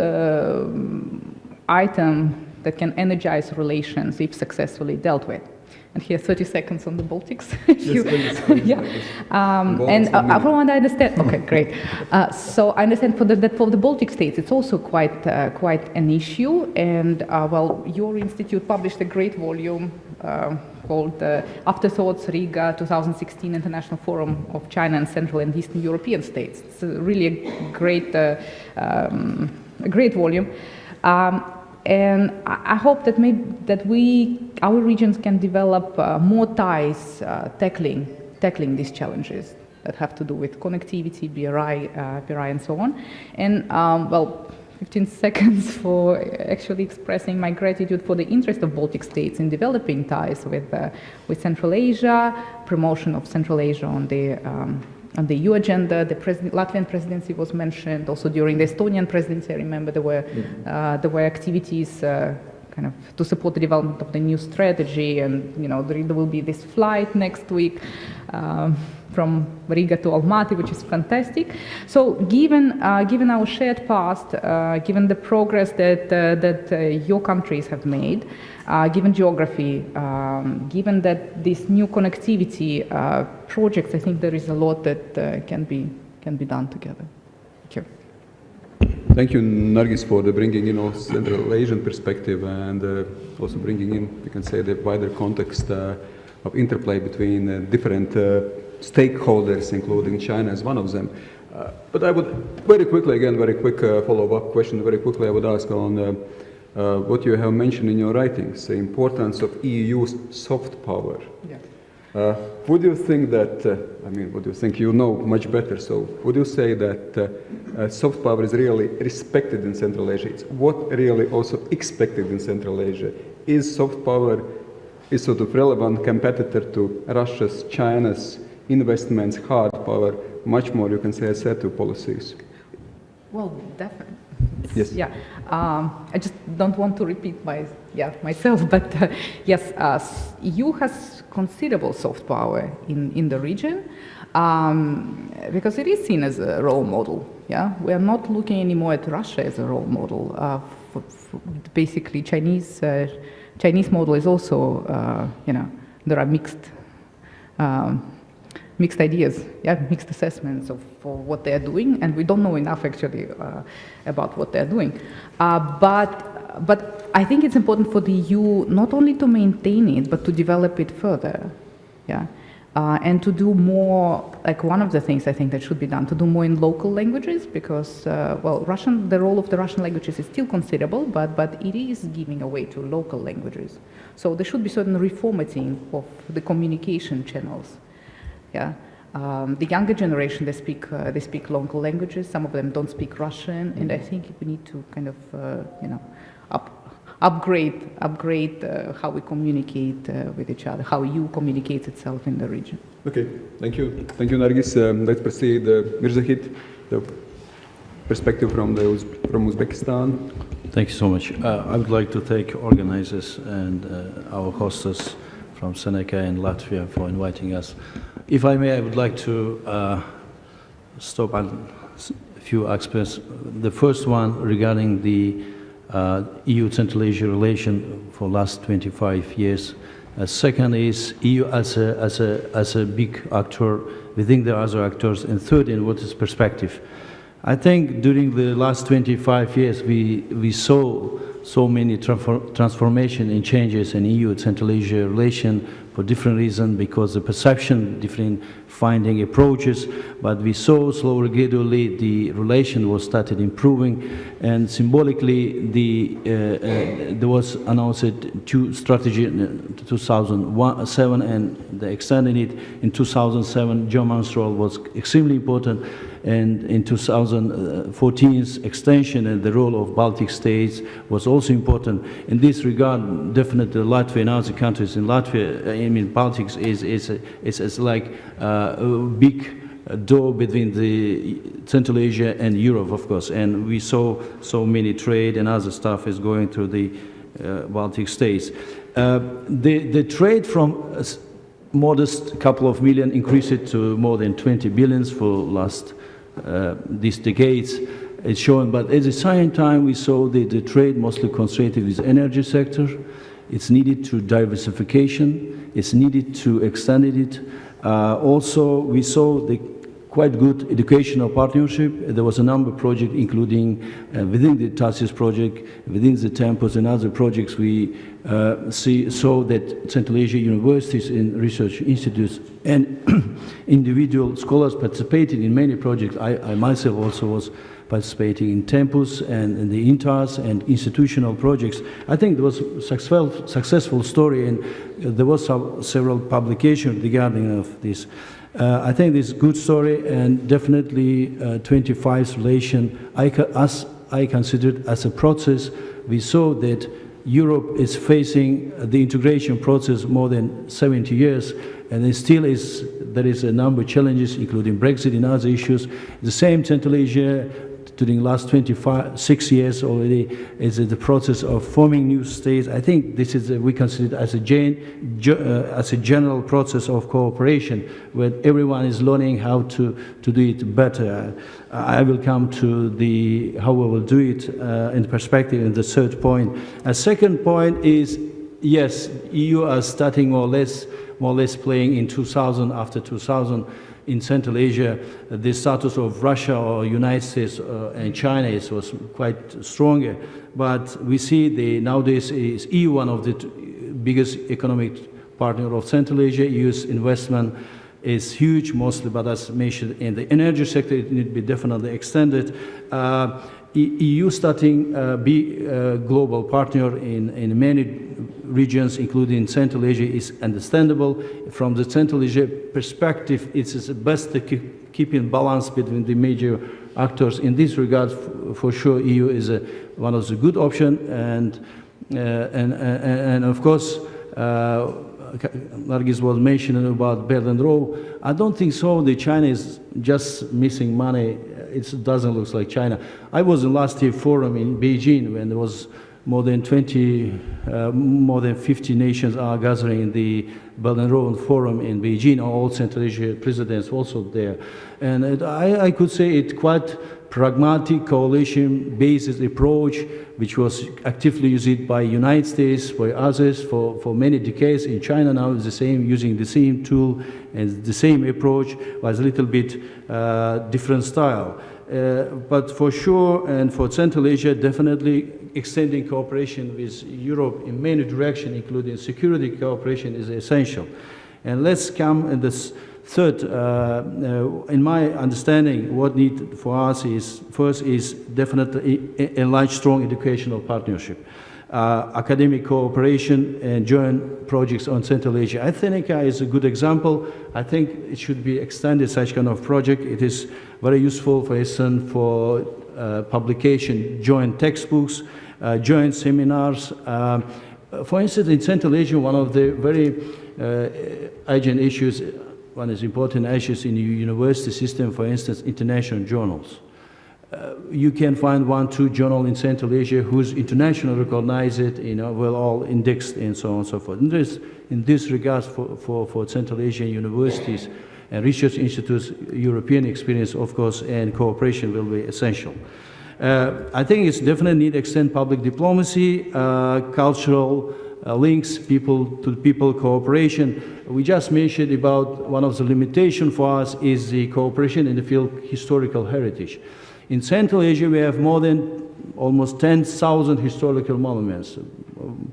item that can energize relations if successfully dealt with. And here, 30 seconds on the Baltics. Yes, please. Yeah. And from what I understand, okay, great. So I understand that for the Baltic states, it's also quite an issue. And well, your institute published a great volume called Afterthoughts, Riga, 2016 International Forum of China and Central and Eastern European States. It's really a great volume. And I hope that our regions can develop more ties tackling these challenges that have to do with connectivity, BRI, and so on. And well, 15 seconds for actually expressing my gratitude for the interest of Baltic states in developing ties with Central Asia, promotion of Central Asia on the EU agenda. The Latvian presidency was mentioned. Also during the Estonian presidency, I remember there were activities kind of to support the development of the new strategy. And you know, there will be this flight next week from Riga to Almaty, which is fantastic. So, given our shared past, given the progress that your countries have made, given geography, given that these new connectivity projects, I think there is a lot that can be done together. Thank you. Thank you, Nargis, for bringing Central Asian perspective and also bringing in, we can say, the wider context of interplay between different stakeholders, including China as one of them. But I would very quick follow-up question. Very quickly, I would ask on what you have mentioned in your writings, the importance of EU's soft power. Yeah. Would you think that, what do you think? You know much better, so would you say that soft power is really respected in Central Asia? It's what really also expected in Central Asia? Is soft power is sort of relevant competitor to Russia's, China's investments, hard power, much more, you can say, assertive policies? Well, definitely. Yes. Yeah. I just don't want to repeat myself, but yes, EU has considerable soft power in the region because it is seen as a role model. Yeah, we are not looking anymore at Russia as a role model. Basically, Chinese model is also, there are mixed ideas, mixed assessments of what they are doing, and we don't know enough actually about what they are doing. But I think it's important for the EU not only to maintain it, but to develop it further, and to do more. Like one of the things I think that should be done, to do more in local languages, because the role of the Russian languages is still considerable, but it is giving away to local languages. So there should be certain reformatting of the communication channels. Yeah, the younger generation, they speak local languages. Some of them don't speak Russian, and I think we need to kind of upgrade how we communicate with each other, how EU communicates itself in the region. Okay, thank you, Nargis. Let's proceed. Mirzahid, the perspective from Uzbekistan. Thank you so much. I would like to thank organizers and our hostess from Seneca and Latvia for inviting us. If I may, I would like to stop on a few aspects. The first one regarding the EU-Central Asia relation for last 25 years. Second is EU as a big actor. We think there are other actors. And third, in what is perspective. I think during the last 25 years, we saw so many transformation and changes in EU-Central Asia relation for different reasons, because the perception, different finding approaches, but we saw slowly, gradually, the relation was started improving, and symbolically, there was announced two strategy in 2007, and they extended it in 2007. German's role was extremely important, and in 2014's extension and the role of Baltic states was also important. In this regard, definitely Latvia and other countries in Latvia, Baltics is like a big door between the Central Asia and Europe, of course. And we saw so many trade and other stuff is going through the Baltic states. The trade from a modest couple of million increased it to more than 20 billions for last these decades. It's shown, but at the same time we saw the trade mostly concentrated with energy sector. It's needed to diversification. It's needed to extend it. Also, we saw the quite good educational partnership. There was a number of projects, including within the TASIS project, within the Tempus and other projects, we saw that Central Asia universities and research institutes and individual scholars participated in many projects. I myself also was participating in Tempus and in the INTAS and institutional projects. I think there was a successful story, and there was several publications regarding of this. I think this is a good story, and definitely 25's relation, I consider it as a process. We saw that Europe is facing the integration process more than 70 years, and there is a number of challenges, including Brexit and other issues. The same Central Asia, during the last 6 years already, is the process of forming new states. I think this is, we consider it as a general process of cooperation, where everyone is learning how to do it better. I will come to how we will do it in perspective in the third point. A second point is, yes, EU are starting more or less playing in 2000, after 2000, in Central Asia, the status of Russia or United States and China was quite stronger. But we see nowadays is EU one of the biggest economic partner of Central Asia. EU's investment is huge, mostly, but as mentioned, in the energy sector, it needs to be definitely extended. EU starting be a global partner in many regions, including Central Asia, is understandable. From the Central Asia perspective, it's best to keep in balance between the major actors. In this regard, for sure, EU is one of the good options, and of course, Nargis was mentioning about Belt and Road. I don't think so. The China is just missing money. It doesn't look like China. I was in last year forum in Beijing when there was more than 50 nations are gathering in the Belt and Road Forum in Beijing. All Central Asia presidents also there, and I could say it quite pragmatic coalition-based approach, which was actively used by United States, by others for many decades. In China now is the same, using the same tool and the same approach, was a little bit different style. But for sure, and for Central Asia, definitely extending cooperation with Europe in many directions, including security cooperation, is essential. And let's come in this third, in my understanding, what need for us is, first is definitely a large, strong educational partnership. Academic cooperation and joint projects on Central Asia. I think is a good example. I think it should be extended, such kind of project. It is very useful, for instance, for publication, joint textbooks, joint seminars. For instance, in Central Asia, one of the very urgent issues, one is important issues in the university system, for instance, international journals. You can find 1-2 journal in Central Asia who's internationally recognized, well, all indexed and so on and so forth. In this regard, for Central Asian universities and research institutes, European experience, of course, and cooperation will be essential. I think it's definitely need to extend public diplomacy, cultural links, people-to-people cooperation. We just mentioned about one of the limitations for us is the cooperation in the field of historical heritage. In Central Asia, we have more than almost 10,000 historical monuments,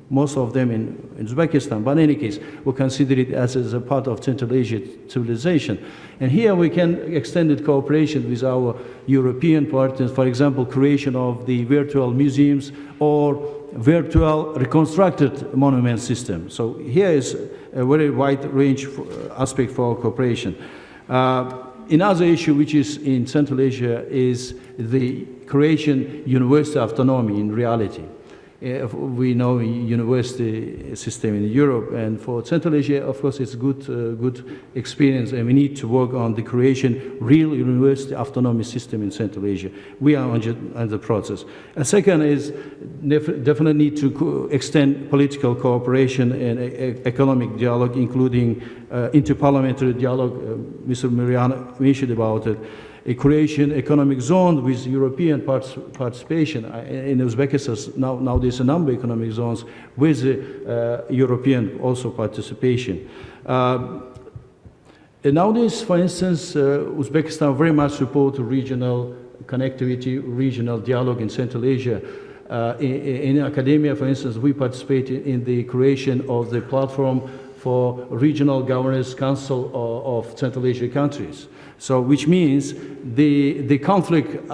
most of them in Uzbekistan, but in any case, we consider it as a part of Central Asia civilization. And here we can extend cooperation with our European partners, for example, creation of the virtual museums or virtual reconstructed monument system. So here is a very wide range aspect for cooperation. Another issue which is in Central Asia is the creation university autonomy in reality. We know university system in Europe, and for Central Asia, of course, it's good experience, and we need to work on the creation real university autonomy system in Central Asia. We are on the process. And second is definitely need to extend political cooperation and economic dialogue, including interparliamentary dialogue. Mr. Mariano mentioned about it. A Croatian economic zone with European participation. In Uzbekistan, now there's a number of economic zones with European also participation. And nowadays, for instance, Uzbekistan very much supports regional connectivity, regional dialogue in Central Asia. In academia, for instance, we participate in the creation of the platform for Regional Governance Council of Central Asia countries. So, which means the conflict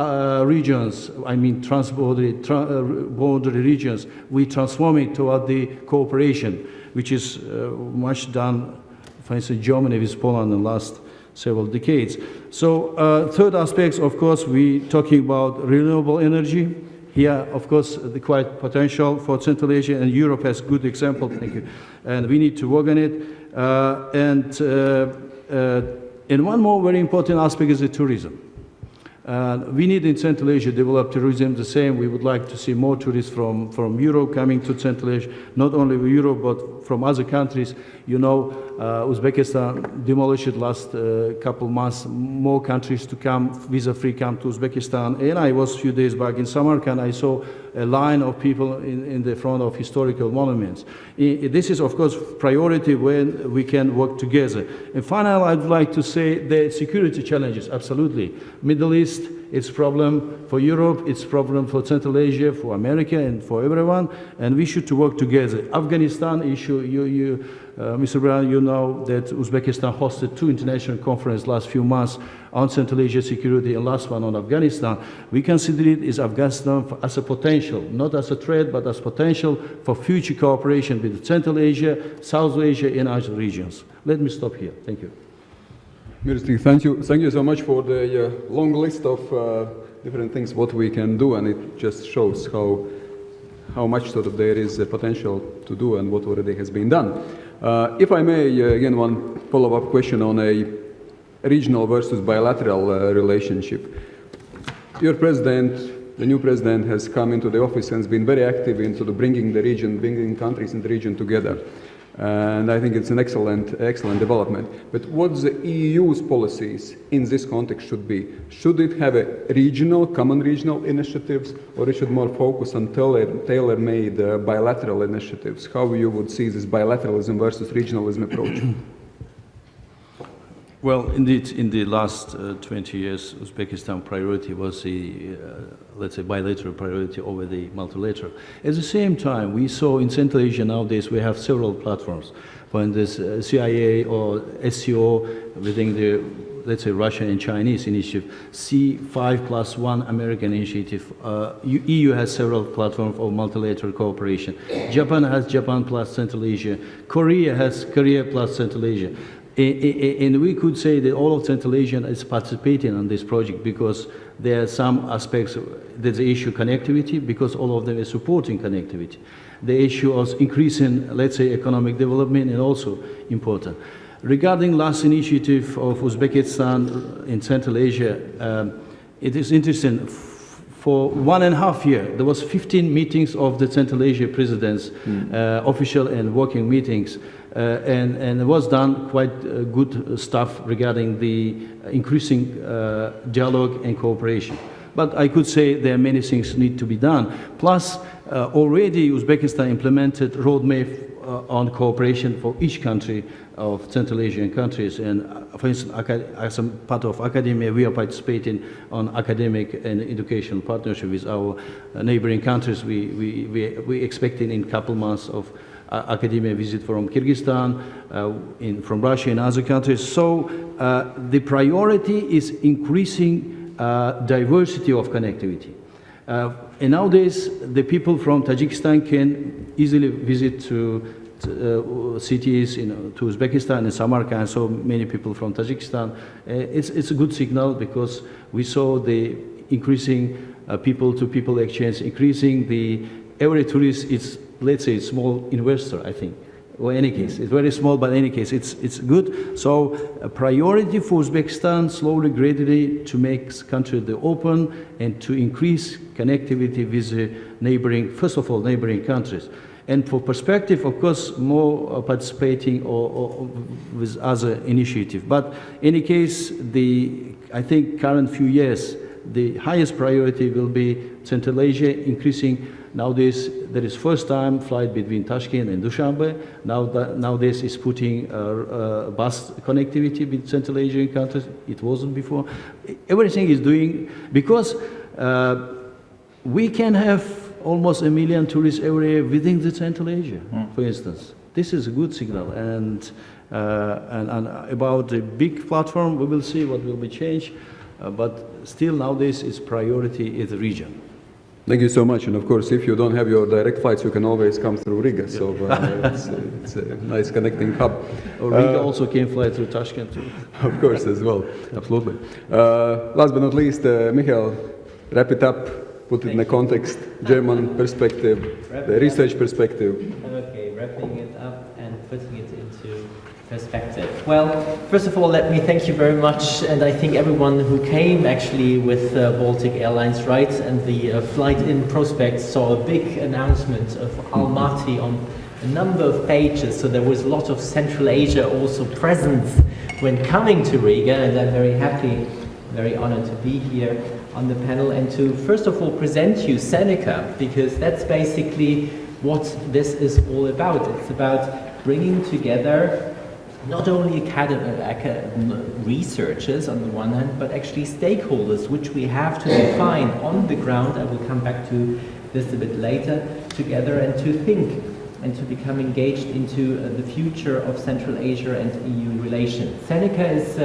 regions, I mean transboundary regions, we transform it toward the cooperation, which is much done, for instance, Germany with Poland in the last several decades. So, third aspect, of course, we talking about renewable energy. Here, of course, the quite potential for Central Asia, and Europe has good example, thank you. And we need to work on it. And one more very important aspect is the tourism. We need in Central Asia develop tourism the same. We would like to see more tourists from Europe coming to Central Asia, not only Europe, but from other countries. You know, Uzbekistan demolished last couple months more countries to come, visa-free come to Uzbekistan. And I was a few days back in Samarkand. I saw a line of people in the front of historical monuments. This is, of course, priority when we can work together. And finally, I'd like to say the security challenges, absolutely. Middle East, it's problem for Europe, it's problem for Central Asia, for America, and for everyone, and we should work together. Afghanistan issue, Mr. Brown, you know that Uzbekistan hosted 2 international conferences last few months on Central Asia security, and last one on Afghanistan. We consider it as Afghanistan as a potential, not as a threat, but as potential for future cooperation with Central Asia, South Asia, and other regions. Let me stop here. Thank you. Mirsty, thank you so much for the long list of different things what we can do, and it just shows how much sort of there is potential to do and what already has been done. If I may, again, one follow-up question on a regional versus bilateral relationship. Your president, the new president, has come into the office and has been very active in sort of bringing the region, bringing countries in the region together. And I think it's an excellent development. But what the EU's policies in this context should be? Should it have a common regional initiatives, or it should more focus on tailor-made bilateral initiatives? How you would see this bilateralism versus regionalism approach? Well, indeed, in the last 20 years, Uzbekistan priority was the, let's say, bilateral priority over the multilateral. At the same time, we saw in Central Asia nowadays we have several platforms. For instance, CIA or SCO within the, let's say, Russian and Chinese initiative, C5+1 American initiative. EU has several platforms of multilateral cooperation. Japan has Japan plus Central Asia. Korea has Korea plus Central Asia. And we could say that all of Central Asia is participating on this project because there are some aspects, there's the issue connectivity, because all of them are supporting connectivity. The issue of increasing, let's say, economic development is also important. Regarding last initiative of Uzbekistan in Central Asia, it is interesting. For 1.5 years, there was 15 meetings of the Central Asia presidents, official and working meetings. And it was done quite good stuff regarding the increasing dialogue and cooperation. But I could say there are many things need to be done. Plus, already Uzbekistan implemented roadmap on cooperation for each country of Central Asian countries. And for instance, as a part of academia, we are participating on academic and educational partnership with our neighboring countries. We expecting in a couple months of academia visit from Kyrgyzstan, from Russia and other countries. So the priority is increasing diversity of connectivity. And nowadays, the people from Tajikistan can easily visit to cities, to Uzbekistan and Samarkand. So many people from Tajikistan. It's a good signal because we saw the increasing people-to-people exchange, increasing the every tourist is, let's say, a small investor, I think. Or in any case, it's very small, but in any case, it's good. So a priority for Uzbekistan, slowly, gradually, to make country the open and to increase connectivity with the neighboring, first of all, neighboring countries. And for perspective, of course, more participating or with other initiative. But in any case, I think current few years, the highest priority will be Central Asia, increasing. Nowadays, there is first time flight between Tashkent and Dushanbe. Nowadays is putting bus connectivity with Central Asian countries. It wasn't before. Everything is doing, because we can have almost 1 million tourists every year within the Central Asia, for instance. This is a good signal. And about the big platform, we will see what will be changed. But still nowadays its priority is the region. Thank you so much. And of course, if you don't have your direct flights, you can always come through Riga. So it's a nice connecting hub. Or Riga also can fly through Tashkent too. Of course, as well. Absolutely. Last but not least, Michael, wrap it up, put it in a context, German perspective, the research perspective. Okay, wrapping it up and putting it into perspective. Well, first of all, let me thank you very much, and I think everyone who came actually with Baltic Airlines, right, and the flight in prospects saw a big announcement of Almaty on a number of pages, so there was a lot of Central Asia also present when coming to Riga, and I'm very happy, very honored to be here on the panel and to first of all present you Seneca, because that's basically what this is all about. It's about bringing together not only researchers on the one hand, but actually stakeholders, which we have to define on the ground. I will come back to this a bit later, together, and to think and to become engaged into the future of Central Asia and EU relations. Seneca is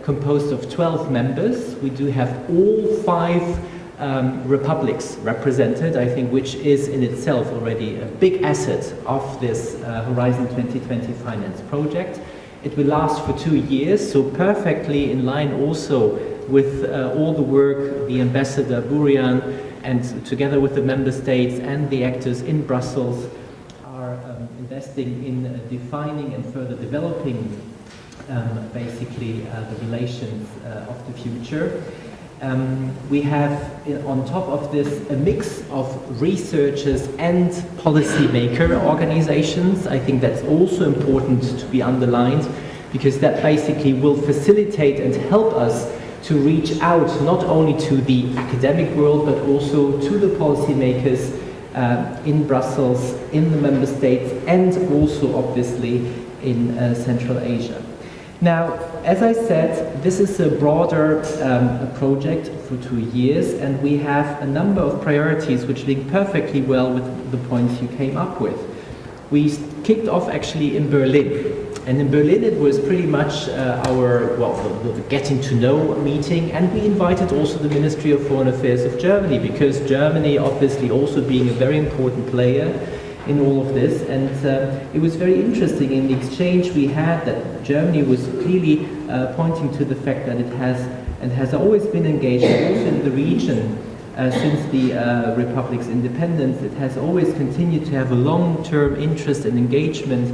composed of 12 members. We do have all 5 republics represented, I think, which is in itself already a big asset of this Horizon 2020 finance project. It will last for 2 years, so perfectly in line also with all the work the ambassador Burian and together with the member states and the actors in Brussels are investing in defining and further developing basically the relations of the future. We have on top of this a mix of researchers and policymaker organizations. I think that's also important to be underlined, because that basically will facilitate and help us to reach out not only to the academic world but also to the policymakers in Brussels, in the member states, and also obviously in Central Asia. Now, as I said, this is a broader project for 2 years, and we have a number of priorities which link perfectly well with the points you came up with. We kicked off actually in Berlin, and in Berlin it was pretty much the getting to know meeting, and we invited also the Ministry of Foreign Affairs of Germany, because Germany obviously also being a very important player in all of this, and it was very interesting in the exchange we had that Germany was clearly pointing to the fact that it has and has always been engaged also in the region since the Republic's independence. It has always continued to have a long-term interest and engagement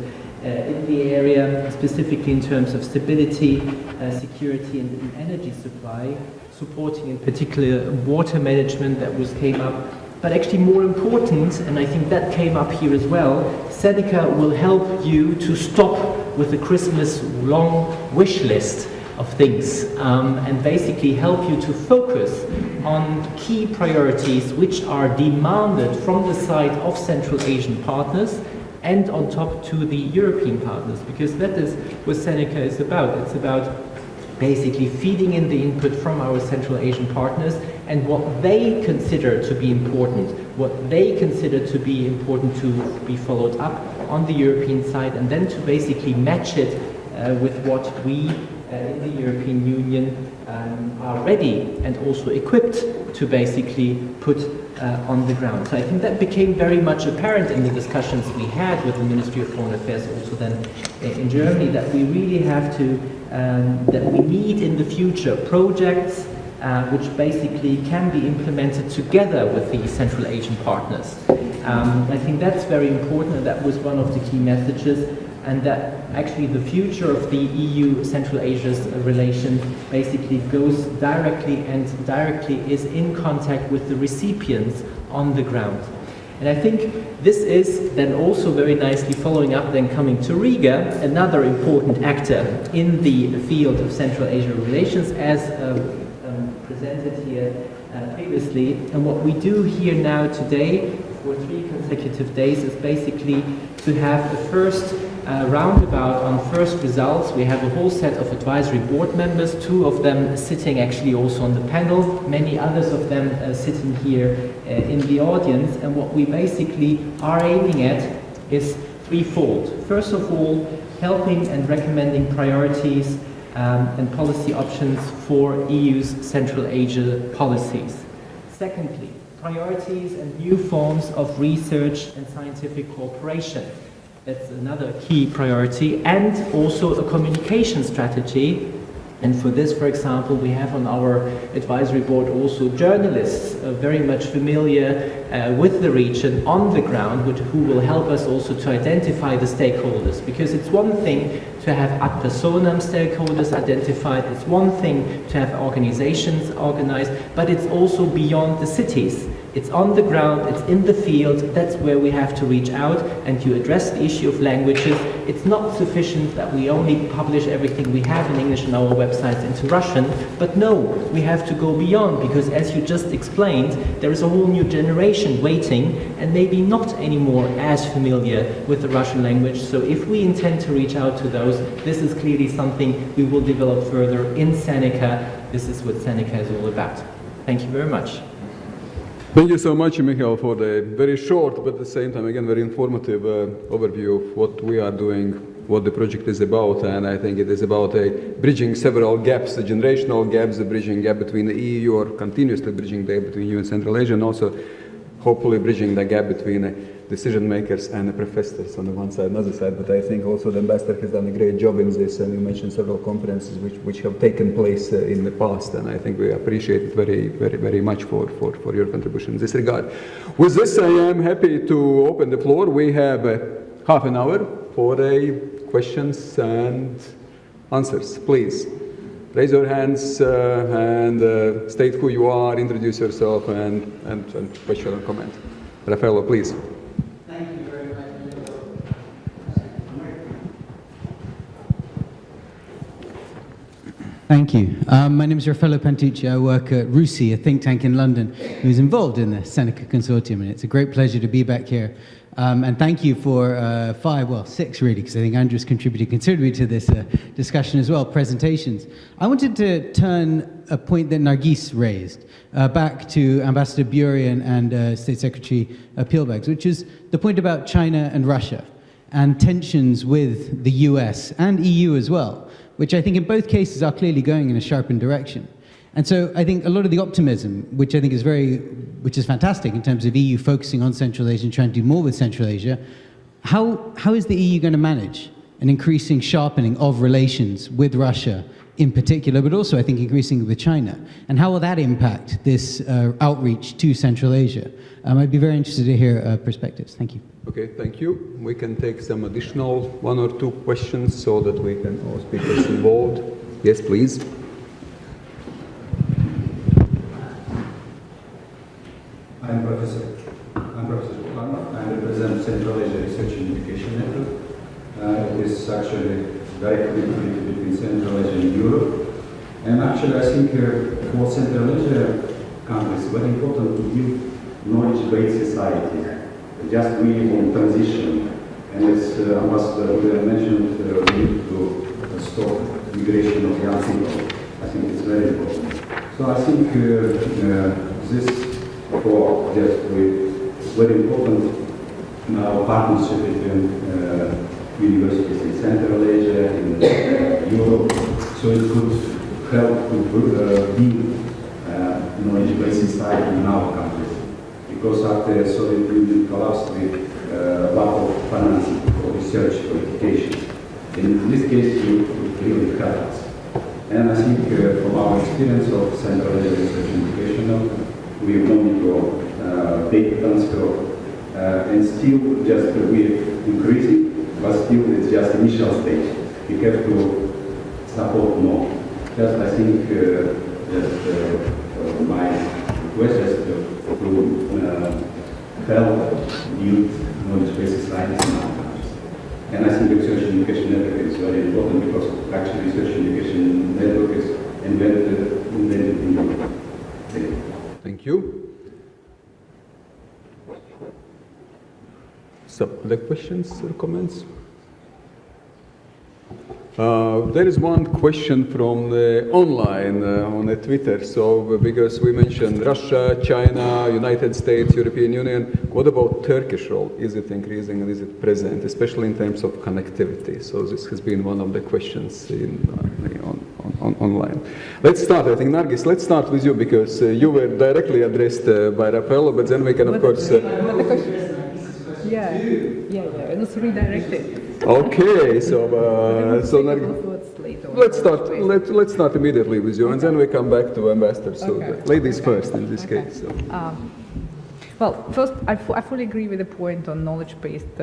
in the area, specifically in terms of stability, security and energy supply, supporting in particular water management that came up. But actually more important, and I think that came up here as well, Seneca will help you to stop with the Christmas long wish list of things and basically help you to focus on key priorities which are demanded from the side of Central Asian partners and on top to the European partners, because that is what Seneca is about. It's about basically feeding in the input from our Central Asian partners and what they consider to be important, what they consider to be important to be followed up on the European side, and then to basically match it with what we in the European Union are ready and also equipped to basically put on the ground. So I think that became very much apparent in the discussions we had with the Ministry of Foreign Affairs also then in Germany, that we really have to, that we need in the future projects which basically can be implemented together with the Central Asian partners. I think that's very important, and that was one of the key messages, and that actually the future of the EU-Central Asia's relations basically goes directly is in contact with the recipients on the ground. And I think this is then also very nicely following up, then coming to Riga, another important actor in the field of Central Asia relations, as presented here previously. And what we do here now today for 3 consecutive days is basically to have the first roundabout on first results. We have a whole set of advisory board members, 2 of them sitting actually also on the panel, many others of them sitting here in the audience. And what we basically are aiming at is threefold. First of all, helping and recommending priorities and policy options for EU's Central Asia policies. Secondly, priorities and new forms of research and scientific cooperation. That's another key priority, and also a communication strategy. And for this, for example, we have on our advisory board also journalists very much familiar with the region on the ground, who will help us also to identify the stakeholders. Because it's one thing to have ad personam stakeholders identified, it's one thing to have organizations organized, but it's also beyond the cities. It's on the ground, it's in the field, that's where we have to reach out, and you address the issue of languages. It's not sufficient that we only publish everything we have in English on our websites into Russian, but no, we have to go beyond, because as you just explained, there is a whole new generation waiting and maybe not anymore as familiar with the Russian language. So if we intend to reach out to those, this is clearly something we will develop further in Seneca. This is what Seneca is all about. Thank you very much. Thank you so much, Michael, for the very short, but at the same time, again, very informative overview of what we are doing, what the project is about. And I think it is about bridging several gaps, the generational gaps, the bridging gap between the EU, or continuously bridging the gap between EU and Central Asia, and also hopefully bridging the gap between decision makers and the professors on the one side and the other side. But I think also the ambassador has done a great job in this, and you mentioned several conferences which have taken place in the past, and I think we appreciate it very much for your contribution in this regard. With this, I am happy to open the floor. We have half an hour for questions and answers. Please raise your hands and state who you are, introduce yourself, and question or comment. Raffaello, please. Thank you very much. Thank you. My name is Raffaello Pantucci. I work at RUSI, a think tank in London, who's involved in the Seneca Consortium, and it's a great pleasure to be back here. And thank you for 6 really, because I think Andrew's contributed considerably to this discussion as well, presentations. I wanted to turn a point that Nargis raised back to Ambassador Burian and State Secretary Pielbags, which is the point about China and Russia and tensions with the US and EU as well, which I think in both cases are clearly going in a sharpened direction. And so I think a lot of the optimism, which I think is which is fantastic in terms of EU focusing on Central Asia and trying to do more with Central Asia, how is the EU going to manage an increasing sharpening of relations with Russia in particular, but also I think increasingly with China? And how will that impact this outreach to Central Asia? I'd be very interested to hear perspectives. Thank you. Okay, thank you. We can take some additional 1 or 2 questions so that we can all speakers involved. Yes, please. I'm Professor Kulano. I represent Central Asia Research and Education Network. It is actually very connected between Central Asia and Europe. And actually, I think for Central Asia countries, it's very important to build knowledge-based society. Just we on transition. And as Ambassador mentioned, we need to stop migration of young people. I think it's very important. So I think this for just very important partnership between universities in Central Asia, in Europe, so it could help to build knowledge-based society in our countries. Because after the Soviet Union collapsed with a lot of financing for research, for education, in this case it really helped us. And I think from our experience of Central Asia Research and Education, we monitor data transfer And still just we're increasing, but still it's just initial stage. We have to support more. Just I think my request is to help youth knowledge-based societies in our countries. And I think the research and education network is very important because actually research and education network is invented in Europe. Thank you. Some other questions or comments? There is one question from online on Twitter. So, because we mentioned Russia, China, United States, European Union, what about Turkish role? Is it increasing and is it present, especially in terms of connectivity? So this has been one of the questions online. Let's start, I think, Nargis, let's start with you because you were directly addressed by Raffaello, but then we can, of course... Yeah, it was redirected. Okay, so let's start immediately with you, and then we come back to Ambassador. So Okay. ladies first in this case. So. Well, first, I fully agree with the point on knowledge-based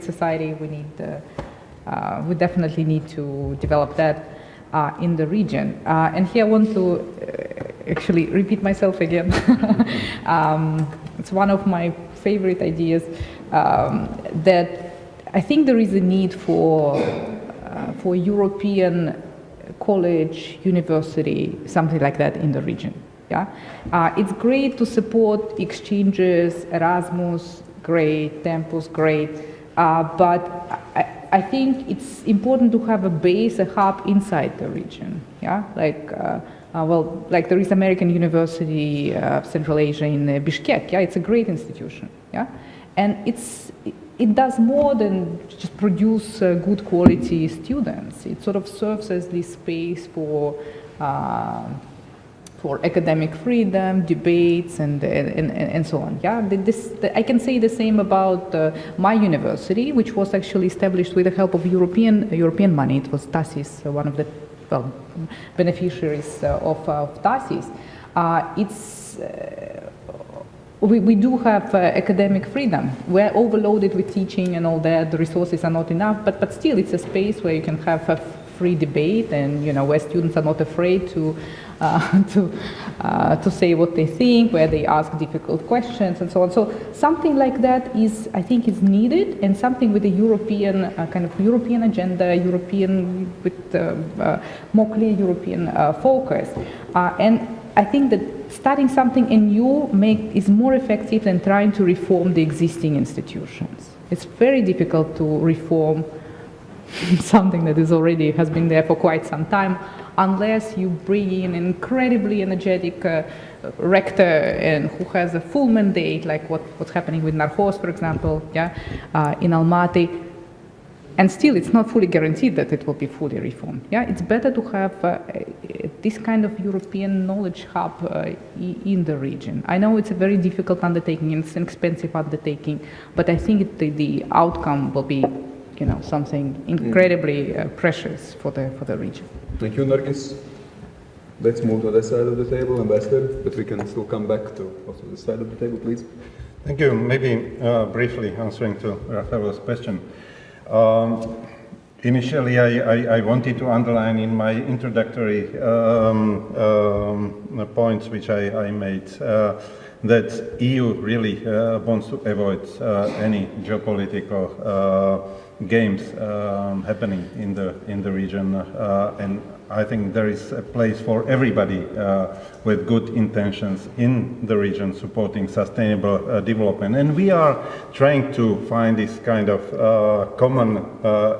society. We definitely need to develop that in the region. And here I want to actually repeat myself again. It's one of my favorite ideas that I think there is a need for European college, university, something like that in the region. Yeah, it's great to support exchanges, Erasmus, great, Tempus, great, but I think it's important to have a base, a hub inside the region. Yeah, like there is American University of Central Asia in Bishkek. Yeah, it's a great institution. Yeah, and it does more than just produce good quality students. It sort of serves as this space for academic freedom, debates, and so on. Yeah, I can say the same about my university, which was actually established with the help of European money. It was TASIS, one of the beneficiaries of TASIS. We do have academic freedom. We're overloaded with teaching and all that. The resources are not enough, but still, it's a space where you can have a free debate, and where students are not afraid to say what they think, where they ask difficult questions, and so on. So something like that I think, is needed, and something with a European kind of European agenda, with more clear European focus, and I think that starting something anew is more effective than trying to reform the existing institutions. It's very difficult to reform something that has been there for quite some time, unless you bring in an incredibly energetic rector and who has a full mandate, like what's happening with Narhos, for example, in Almaty. And still, it's not fully guaranteed that it will be fully reformed. Yeah, it's better to have this kind of European knowledge hub in the region. I know it's a very difficult undertaking, and it's an expensive undertaking, but I think the outcome will be, something incredibly precious for the region. Thank you, Nargis. Let's move to the side of the table, Ambassador, but we can still come back to also the side of the table, please. Thank you. Maybe briefly answering to Raffaello's question. Initially, I wanted to underline in my introductory points which I made that EU really wants to avoid any geopolitical games happening in the region, and I think there is a place for everybody with good intentions in the region supporting sustainable development. And we are trying to find this kind of common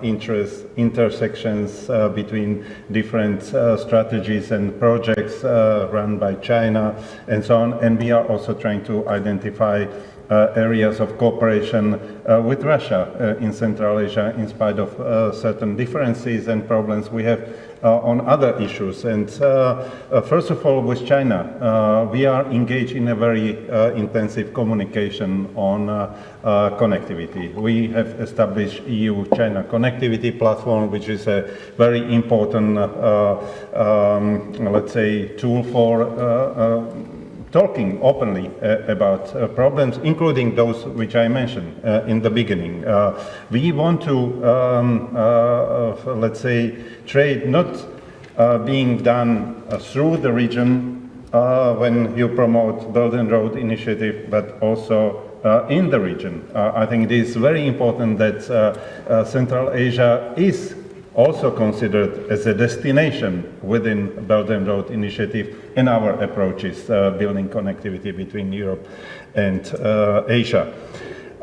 interests, intersections between different strategies and projects run by China and so on. And we are also trying to identify areas of cooperation with Russia in Central Asia, in spite of certain differences and problems we have on other issues. And first of all, with China, we are engaged in a very intensive communication on connectivity. We have established EU-China connectivity platform, which is a very important, let's say, tool talking openly about problems, including those which I mentioned in the beginning. We want to, let's say, trade not being done through the region when you promote Belt and Road Initiative, but also in the region. I think it is very important that Central Asia is also considered as a destination within Belt and Road Initiative, and our approach is building connectivity between Europe and Asia.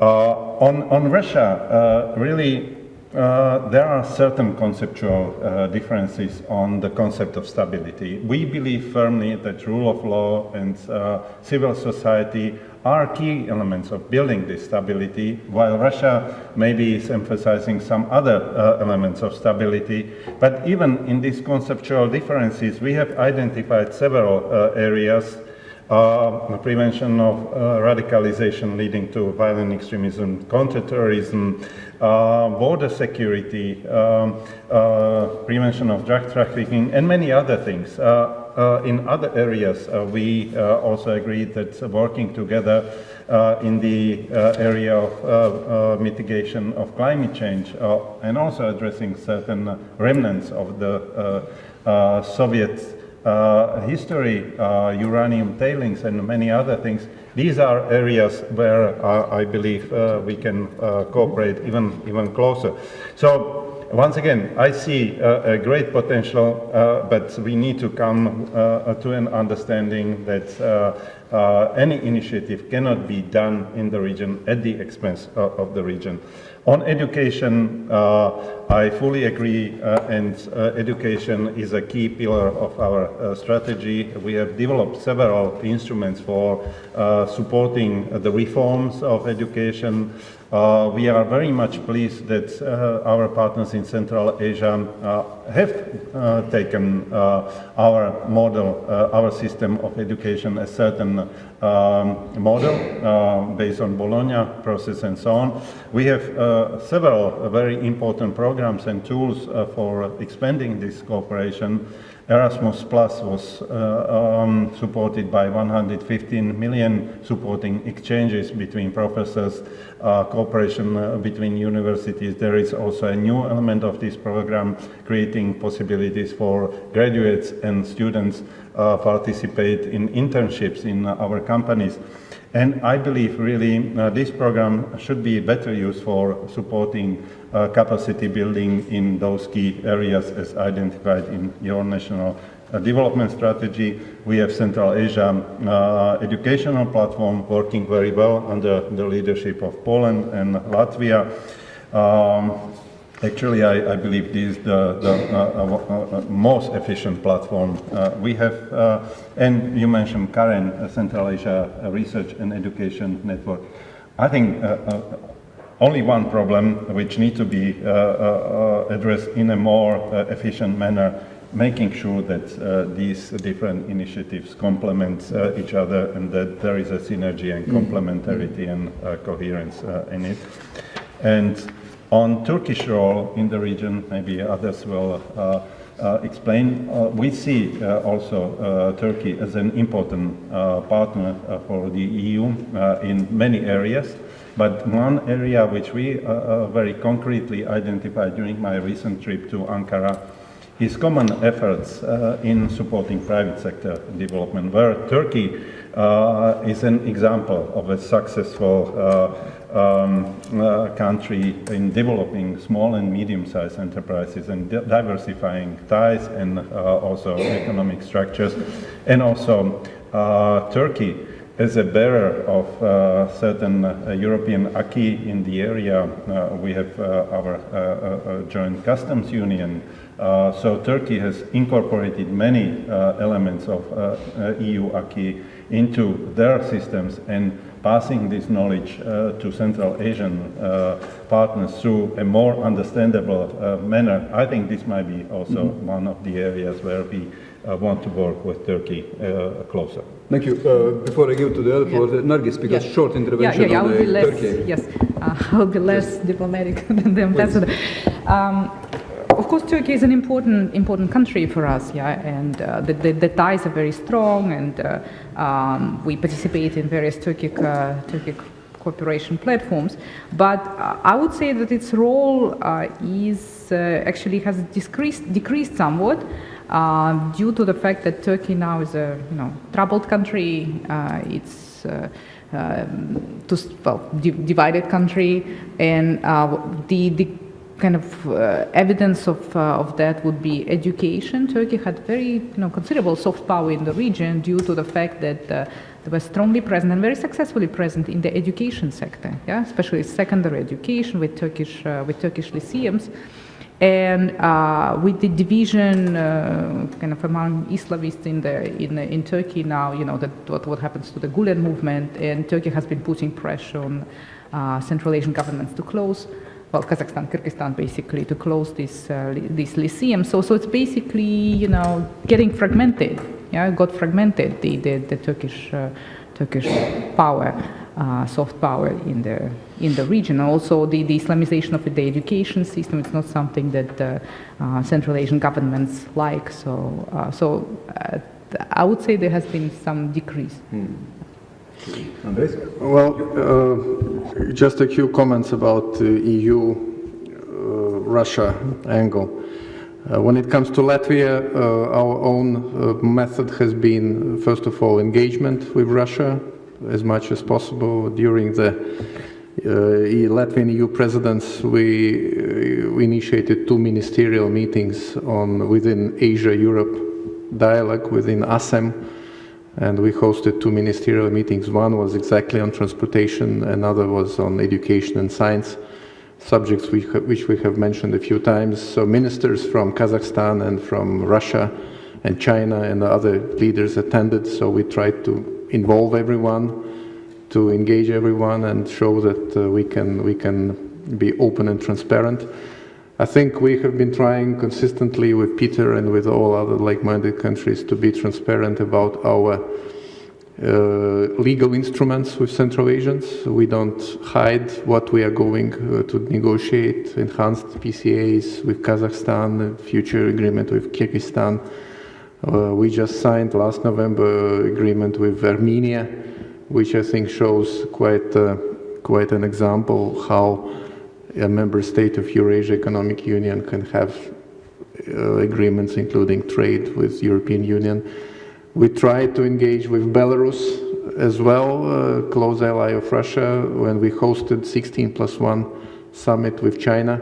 On Russia, really, there are certain conceptual differences on the concept of stability. We believe firmly that rule of law and civil society are key elements of building this stability, while Russia maybe is emphasizing some other elements of stability. But even in these conceptual differences, we have identified several areas: prevention of radicalization leading to violent extremism, counterterrorism, border security, prevention of drug trafficking, and many other things. In other areas, we also agreed that working together in the area of mitigation of climate change and also addressing certain remnants of the Soviet history, uranium tailings, and many other things. These are areas where I believe we can cooperate even closer. So once again, I see a great potential, but we need to come to an understanding that any initiative cannot be done in the region at the expense of the region. On education, I fully agree, and education is a key pillar of our strategy. We have developed several instruments for supporting the reforms of education. We are very much pleased that our partners in Central Asia have taken our model, our system of education, a certain model based on Bologna process and so on. We have several very important programs and tools for expanding this cooperation. Erasmus Plus was supported by 115 million, supporting exchanges between professors, cooperation between universities. There is also a new element of this program, creating possibilities for graduates and students participate in internships in our companies. And I believe really this program should be better used for supporting capacity building in those key areas as identified in your national development strategy. We have Central Asia educational platform working very well under the leadership of Poland and Latvia. Actually, I believe this is the most efficient platform we have. And you mentioned Karen, Central Asia Research and Education Network. I think only one problem which needs to be addressed in a more efficient manner, making sure that these different initiatives complement each other and that there is a synergy and complementarity and coherence in it. And on Turkish role in the region, maybe others will explain. We see also Turkey as an important partner for the EU in many areas. But one area which we very concretely identified during my recent trip to Ankara is common efforts in supporting private sector development, where Turkey is an example of a successful country in developing small and medium-sized enterprises and diversifying ties and also economic structures. And also Turkey as a bearer of certain European acquis in the area. We have our joint customs union. So Turkey has incorporated many elements of EU acquis into their systems and passing this knowledge to Central Asian partners through a more understandable manner. I think this might be also one of the areas where we want to work with Turkey closer. Thank you. Before I give to the other floor, Nargis, because short intervention on Turkey. Yes, I'll be less diplomatic than the ambassador. of course, Turkey is an important country for us, yeah, and the ties are very strong, and we participate in various Turkic cooperation platforms. But I would say that its role is actually has decreased somewhat due to the fact that Turkey now is a troubled country. It's divided country, and the kind of evidence of that would be education. Turkey had very considerable soft power in the region due to the fact that they were strongly present and very successfully present in the education sector, yeah, especially secondary education with Turkish lyceums. And with the division kind of among Islamists in Turkey now, that what happens to the Gulen movement, and Turkey has been putting pressure on Central Asian governments to close, well, Kazakhstan, Kyrgyzstan, basically, to close these lyceums. So it's basically getting fragmented. Yeah, it got fragmented, the Turkish power, soft power in the region. Also, the Islamization of the education system is not something that Central Asian governments like. So I would say there has been some decrease. Andres? Well, just a few comments about the EU-Russia angle. When it comes to Latvia, our own method has been, first of all, engagement with Russia as much as possible. During the Latvian EU presidents, we initiated 2 ministerial meetings within Asia-Europe dialogue within ASEM, and we hosted 2 ministerial meetings. One was exactly on transportation, another was on education and science, subjects which we have mentioned a few times. So ministers from Kazakhstan and from Russia and China and other leaders attended, so we tried to involve everyone, to engage everyone and show that we can be open and transparent. I think we have been trying consistently with Peter and with all other like-minded countries to be transparent about our legal instruments with Central Asians. We don't hide what we are going to negotiate, enhanced PCAs with Kazakhstan, future agreement with Kyrgyzstan. We just signed last November agreement with Armenia, which I think shows quite an example how a member state of Eurasia Economic Union can have agreements including trade with European Union. We tried to engage with Belarus as well, close ally of Russia, when we hosted 16+1 summit with China.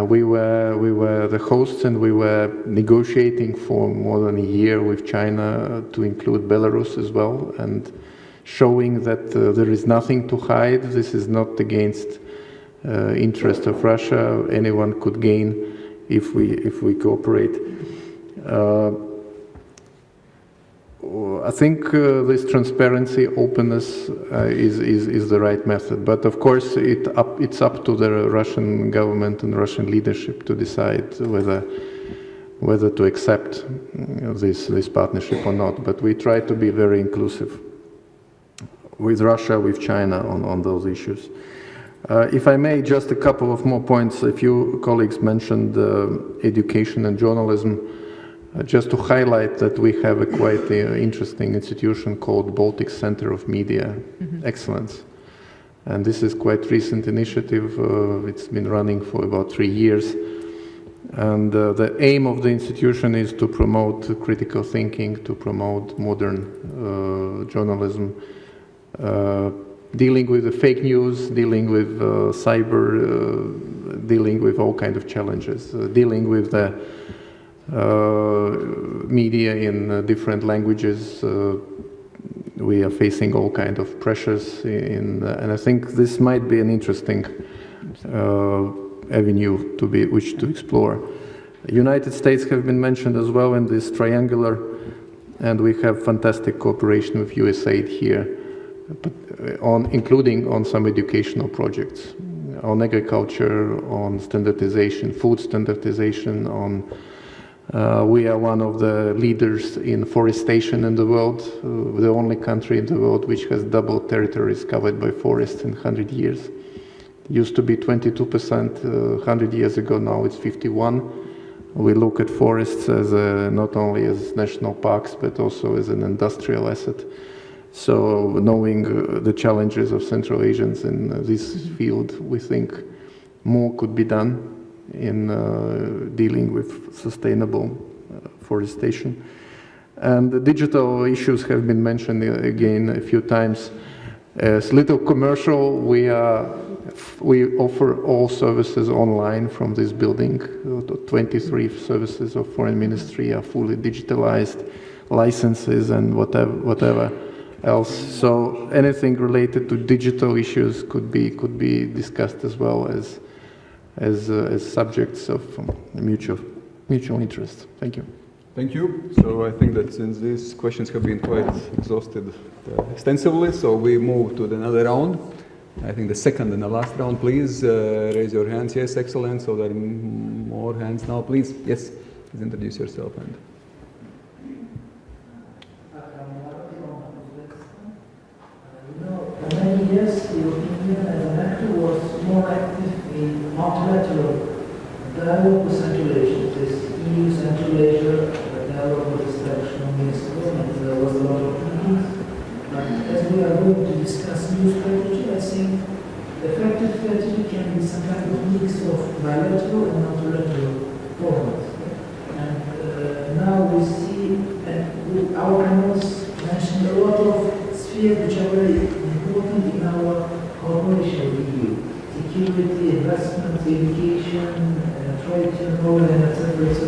We were the hosts, and we were negotiating for more than a year with China to include Belarus as well, and showing that there is nothing to hide. This is not against interest of Russia. Anyone could gain if we cooperate. I think this transparency, openness is the right method. But of course, it's up to the Russian government and Russian leadership to decide whether to accept this partnership or not. But we try to be very inclusive with Russia, with China on those issues. If I may, just a couple of more points. A few colleagues mentioned education and journalism. Just to highlight that we have a quite interesting institution called Baltic Center of Media Excellence. And this is quite recent initiative. It's been running for about 3 years. And the aim of the institution is to promote critical thinking, to promote modern journalism, dealing with the fake news, dealing with cyber, dealing with all kinds of challenges, dealing with the media in different languages. We are facing all kinds of pressures, and I think this might be an interesting avenue to explore. The United States have been mentioned as well in this triangular, and we have fantastic cooperation with USAID here, including on some educational projects, on agriculture, on standardization, food standardization, we are one of the leaders in forestation in the world, the only country in the world which has double territories covered by forests in 100 years. Used to be 22% 100 years ago, now it's 51%. We look at forests as not only as national parks, but also as an industrial asset. So knowing the challenges of Central Asians in this field, we think more could be done in dealing with sustainable forestation. And the digital issues have been mentioned again a few times. As little commercial, we offer all services online from this building. 23 services of Foreign Ministry are fully digitalized, licenses and whatever else. So anything related to digital issues could be discussed as well as subjects of mutual interest. Thank you. Thank you. So I think that since these questions have been quite exhausted extensively, so we move to another round. I think the second and the last round, please raise your hands. Yes, excellent. So there are more hands now, please. Yes, please introduce yourself. And for many years, the European Union as an actor was more active in multilateral dialogue with Central Asia. This EU Central Asia dialogue was established many years ago, and there was a lot of meetings. But as we are going to discuss new strategy, I think effective strategy can be some kind of mix of bilateral and multilateral formats. And now we see, and our panels mentioned a lot of spheres which are very important in our cooperation with the EU. Security, investment, education, trade, turnover, etc., etc.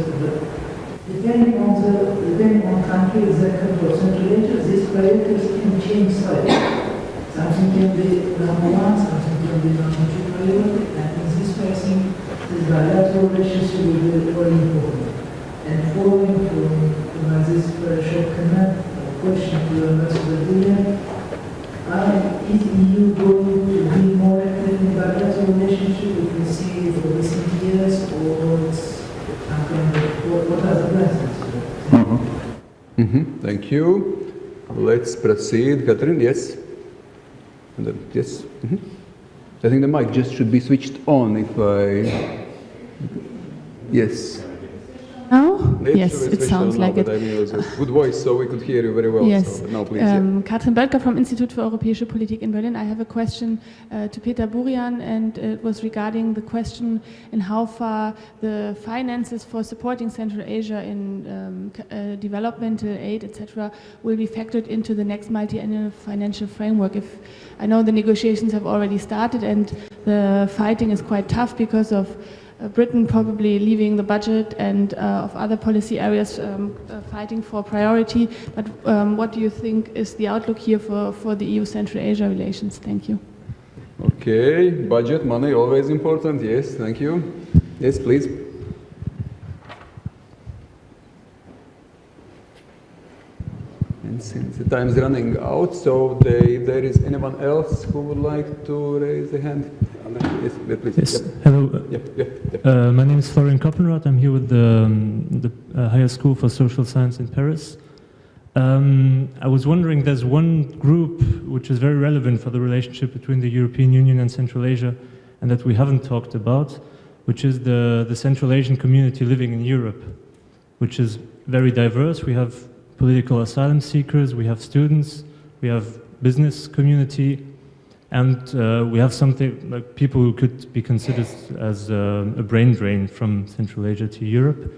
Depending on country, exactly or Central Asia, these priorities can change slightly. Something can be number one, something can be number two priority, and in this way, I think this bilateral relationship will be very important. And following from this very short comment or question to the Ambassador Julian, is the EU going to be more active in bilateral relationship if we see for recent years, or it's what are the plans? Thank you. Let's proceed. Catherine, yes? And then, yes? I think the mic just should be switched on if I... Yes. Now? Yes, it sounds like it. I mean, it was a good voice, so we could hear you very well. Yes. So now, please. Katrin Böttger from Institute for Europäische Politik in Berlin. I have a question to Peter Burian, and it was regarding the question in how far the finances for supporting Central Asia in developmental aid, etc., will be factored into the next multi-annual financial framework. If I know the negotiations have already started, and the fighting is quite tough because of Britain probably leaving the budget and of other policy areas fighting for priority. But what do you think is the outlook here for the EU-Central Asia relations? Thank you. Okay, budget, money, always important. Yes, thank you. Yes, please. And since the time is running out, so there is anyone else who would like to raise a hand? Yes, please. Yes. Yep. Hello. My name is Florian Koppenrath. I'm here with the Higher School for Social Science in Paris. I was wondering, there's one group which is very relevant for the relationship between the European Union and Central Asia, and that we haven't talked about, which is the Central Asian community living in Europe, which is very diverse. We have political asylum seekers, we have students, we have business community, and we have something like people who could be considered as a brain drain from Central Asia to Europe.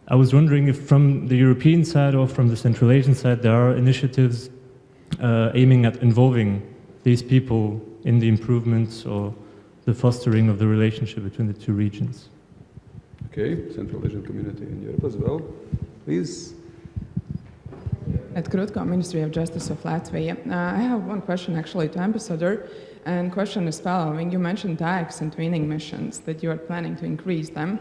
I was wondering if from the European side or from the Central Asian side there are initiatives aiming at involving these people in the improvements or the fostering of the relationship between the two regions. Okay, Central Asian community in Europe as well. Please. At Krutko, Ministry of Justice of Latvia. I have one question actually to Ambassador, and question is following. You mentioned tax and twinning missions, that you are planning to increase them,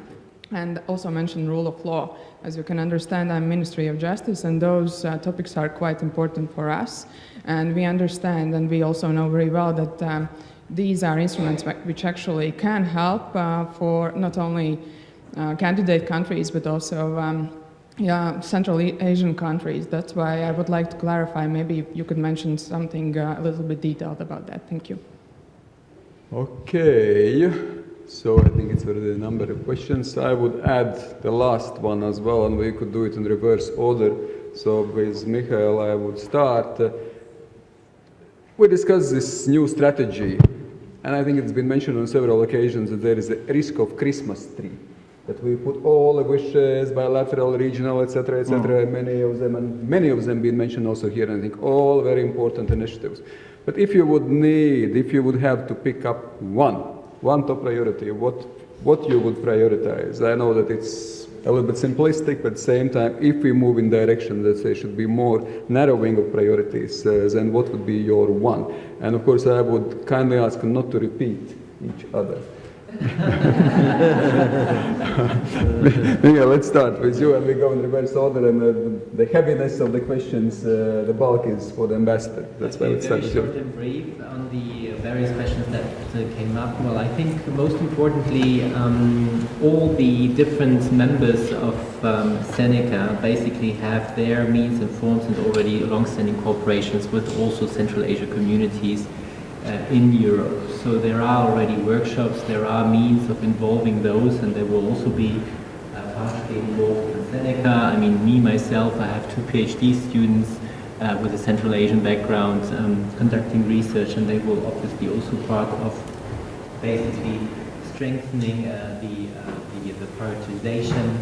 and also mentioned rule of law. As you can understand, I'm Ministry of Justice, and those topics are quite important for us. And we understand, and we also know very well that these are instruments which actually can help for not only candidate countries, but also Central Asian countries. That's why I would like to clarify, maybe you could mention something a little bit detailed about that. Thank you. Okay, so I think it's already a number of questions. I would add the last one as well, and we could do it in reverse order. So with Michael, I would start. We discussed this new strategy, and I think it's been mentioned on several occasions that there is a risk of Christmas tree, that we put all the wishes, bilateral, regional, etc., etc., many of them being mentioned also here, and I think all very important initiatives. But if you would have to pick up one top priority, what you would prioritize? I know that it's a little bit simplistic, but at the same time, if we move in direction that there should be more narrowing of priorities, then what would be your one? And of course, I would kindly ask not to repeat each other. Yeah, let's start with you, and we go in reverse order, and the heaviness of the questions, the bulk is for the ambassador. That's why let's start with you. Very short and brief on the various questions that came up. Well, I think most importantly, all the different members of Seneca basically have their means and forms and already long-standing cooperations with also Central Asia communities in Europe. So there are already workshops, there are means of involving those, and they will also be partially involved in Seneca. I mean, me, myself, I have 2 PhD students with a Central Asian background conducting research, and they will obviously also part of basically strengthening the prioritization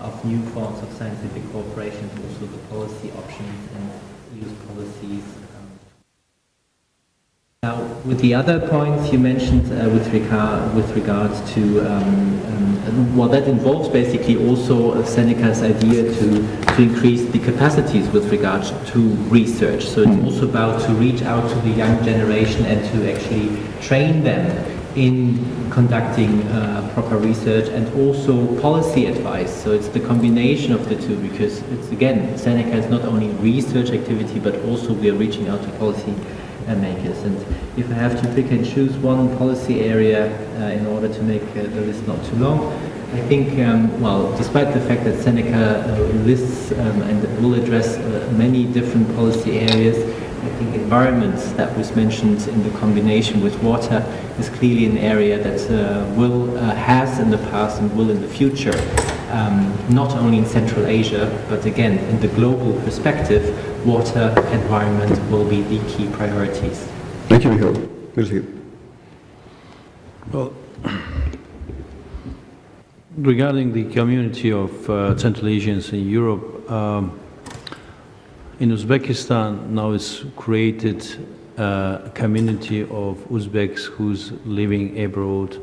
of new forms of scientific cooperation, also the policy options and use policies. Now, with the other points you mentioned with regards to, well, that involves basically also Seneca's idea to increase the capacities with regards to research. So it's also about to reach out to the young generation and to actually train them in conducting proper research and also policy advice. So it's the combination of the two, because it's, again, Seneca is not only research activity, but also we are reaching out to policy makers. And if I have to pick and choose one policy area in order to make the list not too long, I think, well, despite the fact that Seneca lists and will address many different policy areas, I think environments that was mentioned in the combination with water is clearly an area that has in the past and will in the future, not only in Central Asia, but again, in the global perspective, water, environment will be the key priorities. Thank you, Michael. Well, regarding the community of Central Asians in Europe, in Uzbekistan now is created a community of Uzbeks who's living abroad.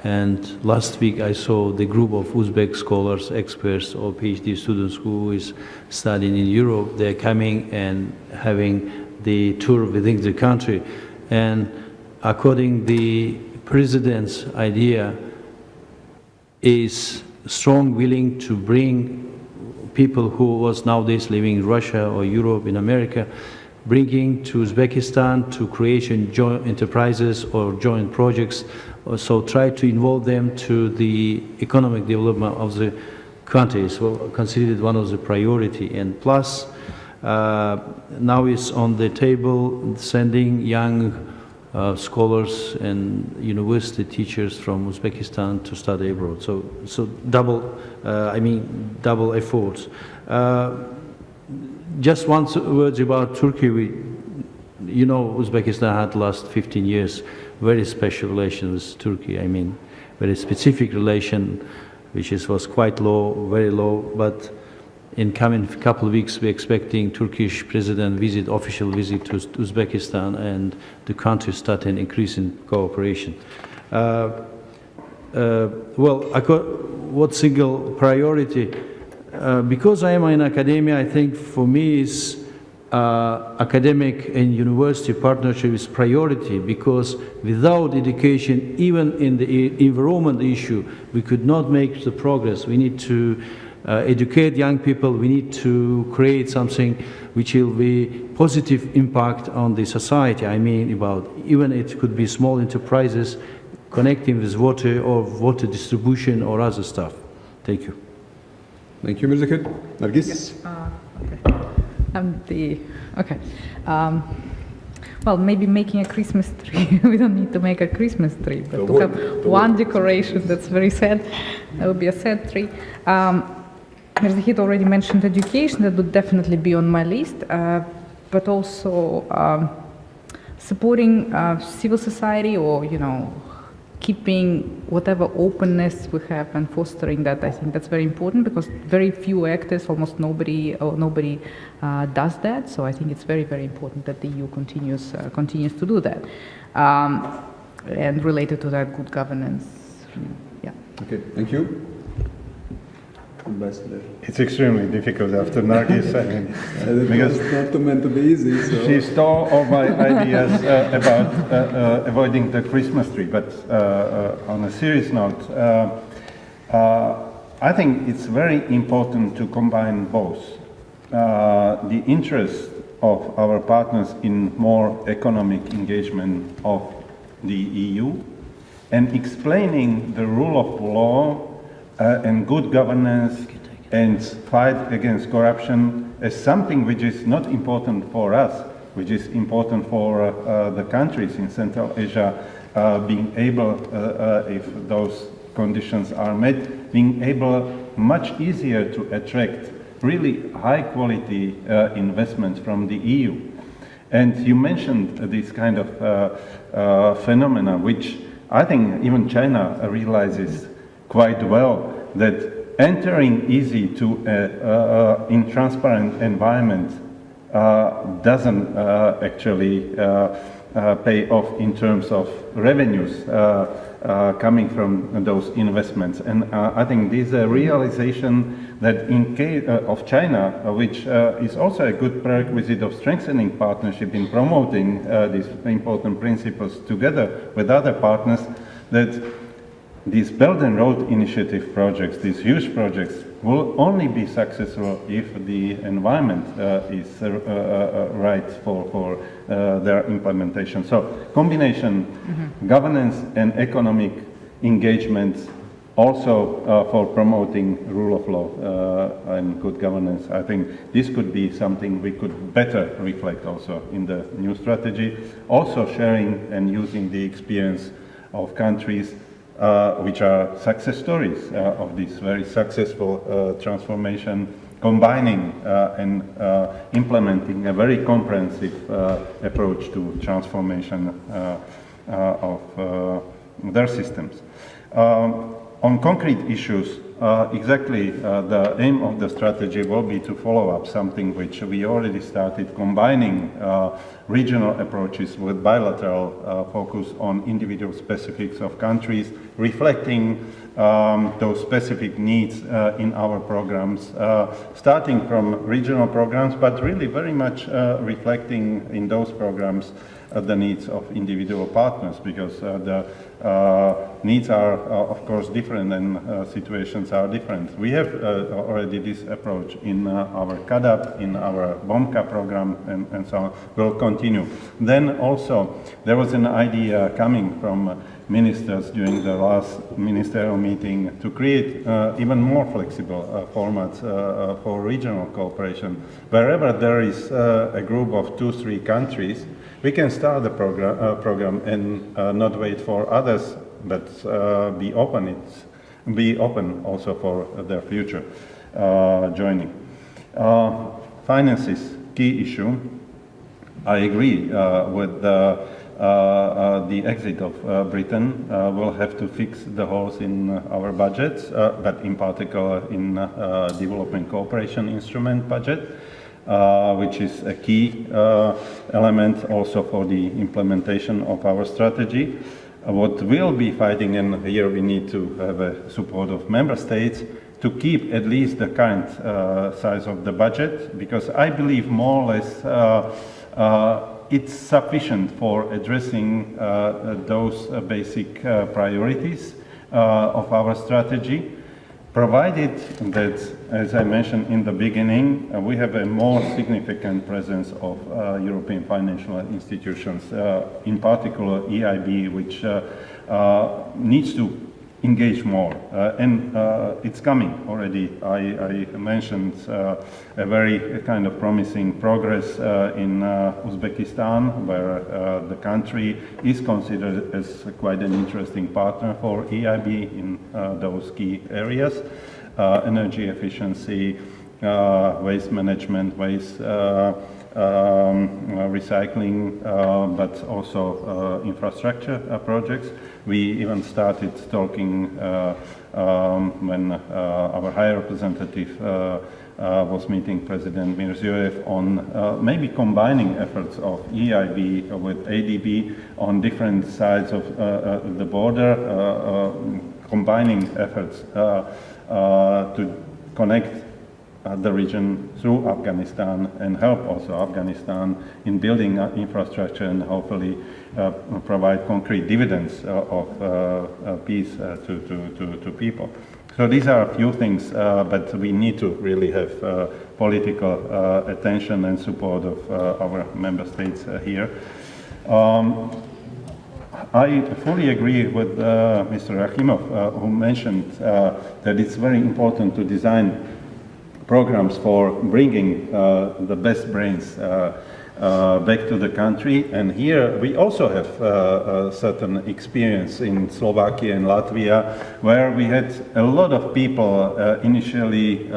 And last week I saw the group of Uzbek scholars, experts or PhD students who is studying in Europe. They're coming and having the tour within the country. And according the president's idea is strong willing to bring people who was nowadays living in Russia or Europe, in America, bringing to Uzbekistan to creation joint enterprises or joint projects. So try to involve them to the economic development of the country. So considered one of the priority. And plus, now is on the table sending young scholars and university teachers from Uzbekistan to study abroad. So double efforts. Just one word about Turkey. Uzbekistan had last 15 years very special relations with Turkey. I mean, very specific relation, which was quite low, very low. But in coming couple of weeks, we're expecting Turkish president official visit to Uzbekistan, and the country starting increasing cooperation. What single priority? Because I am in academia, I think for me is academic and university partnership is priority, because without education, even in the environment issue, we could not make the progress. We need to educate young people. We need to create something which will be positive impact on the society. I mean, about even it could be small enterprises connecting with water or water distribution or other stuff. Thank you. Thank you, Mr. Kid. Nargis? Yes. Okay. Well, maybe making a Christmas tree. We don't need to make a Christmas tree, but to have one decoration that's very sad. That would be a sad tree. Mirzahit already mentioned education. That would definitely be on my list, but also supporting civil society, or keeping whatever openness we have and fostering that. I think that's very important, because very few actors, almost nobody does that. So I think it's very, very important that the EU continues to do that. And related to that, good governance. Yeah. Okay, thank you. Ambassador. It's extremely difficult after Nargis. I mean, because it's not meant to be easy. So. She stole all my ideas about avoiding the Christmas tree. But on a serious note, I think it's very important to combine both the interest of our partners in more economic engagement of the EU and explaining the rule of law and good governance and fight against corruption as something which is not important for us, which is important for the countries in Central Asia, being able, if those conditions are met, being able much easier to attract really high quality investments from the EU. And you mentioned this kind of phenomena, which I think even China realizes quite well, that entering easy to in transparent environment doesn't actually pay off in terms of revenues coming from those investments. And I think this realization that in case of China, which is also a good prerequisite of strengthening partnership in promoting these important principles together with other partners, that these Belt and Road Initiative projects, these huge projects, will only be successful if the environment is right for their implementation. So, combination governance and economic engagement, also for promoting rule of law and good governance. I think this could be something we could better reflect also in the new strategy. Also sharing and using the experience of countries which are success stories of this very successful transformation, combining and implementing a very comprehensive approach to transformation of their systems. On concrete issues, exactly the aim of the strategy will be to follow up something which we already started, combining regional approaches with bilateral focus on individual specifics of countries, reflecting those specific needs in our programs, starting from regional programs, but really very much reflecting in those programs the needs of individual partners, because the needs are, of course, different and situations are different. We have already this approach in our CADAP, in our BOMCA program, and so on. Will continue. Then also, there was an idea coming from ministers during the last ministerial meeting to create even more flexible formats for regional cooperation. Wherever there is a group of 2-3 countries, we can start the program and not wait for others, but be open also for their future joining. Finances, key issue. I agree with the exit of Britain. We'll have to fix the holes in our budgets, but in particular in development cooperation instrument budget, which is a key element also for the implementation of our strategy. What we'll be fighting, and here we need to have a support of member states, to keep at least the current size of the budget, because I believe more or less it's sufficient for addressing those basic priorities of our strategy, provided that, as I mentioned in the beginning, we have a more significant presence of European financial institutions, in particular EIB, which needs to engage more. And it's coming already. I mentioned a very kind of promising progress in Uzbekistan, where the country is considered as quite an interesting partner for EIB in those key areas: energy efficiency, waste management, waste recycling, but also infrastructure projects. We even started talking when our High Representative was meeting President Mirziyoyev on maybe combining efforts of EIB with ADB on different sides of the border, combining efforts to connect the region through Afghanistan and help also Afghanistan in building infrastructure and hopefully provide concrete dividends of peace to people. So these are a few things, but we need to really have political attention and support of our member states here. I fully agree with Mr. Rakhimov, who mentioned that it's very important to design programs for bringing the best brains back to the country. And here we also have a certain experience in Slovakia and Latvia, where we had a lot of people initially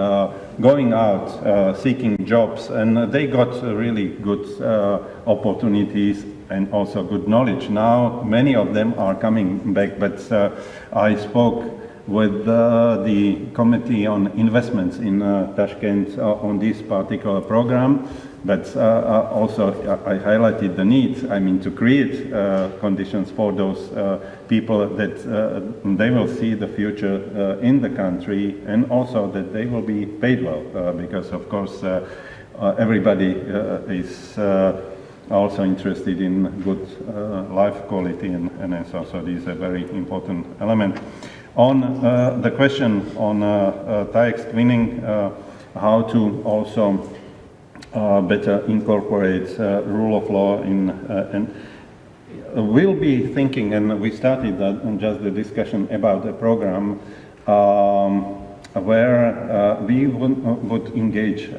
going out seeking jobs, and they got really good opportunities and also good knowledge. Now many of them are coming back, but I spoke with the Committee on Investments in Tashkent on this particular program, but also I highlighted the need, to create conditions for those people that they will see the future in the country, and also that they will be paid well, because of course everybody is also interested in good life quality, and so this is a very important element. On the question on tax twinning, how to also better incorporate rule of law in, and we'll be thinking, and we started just the discussion about a program where we would engage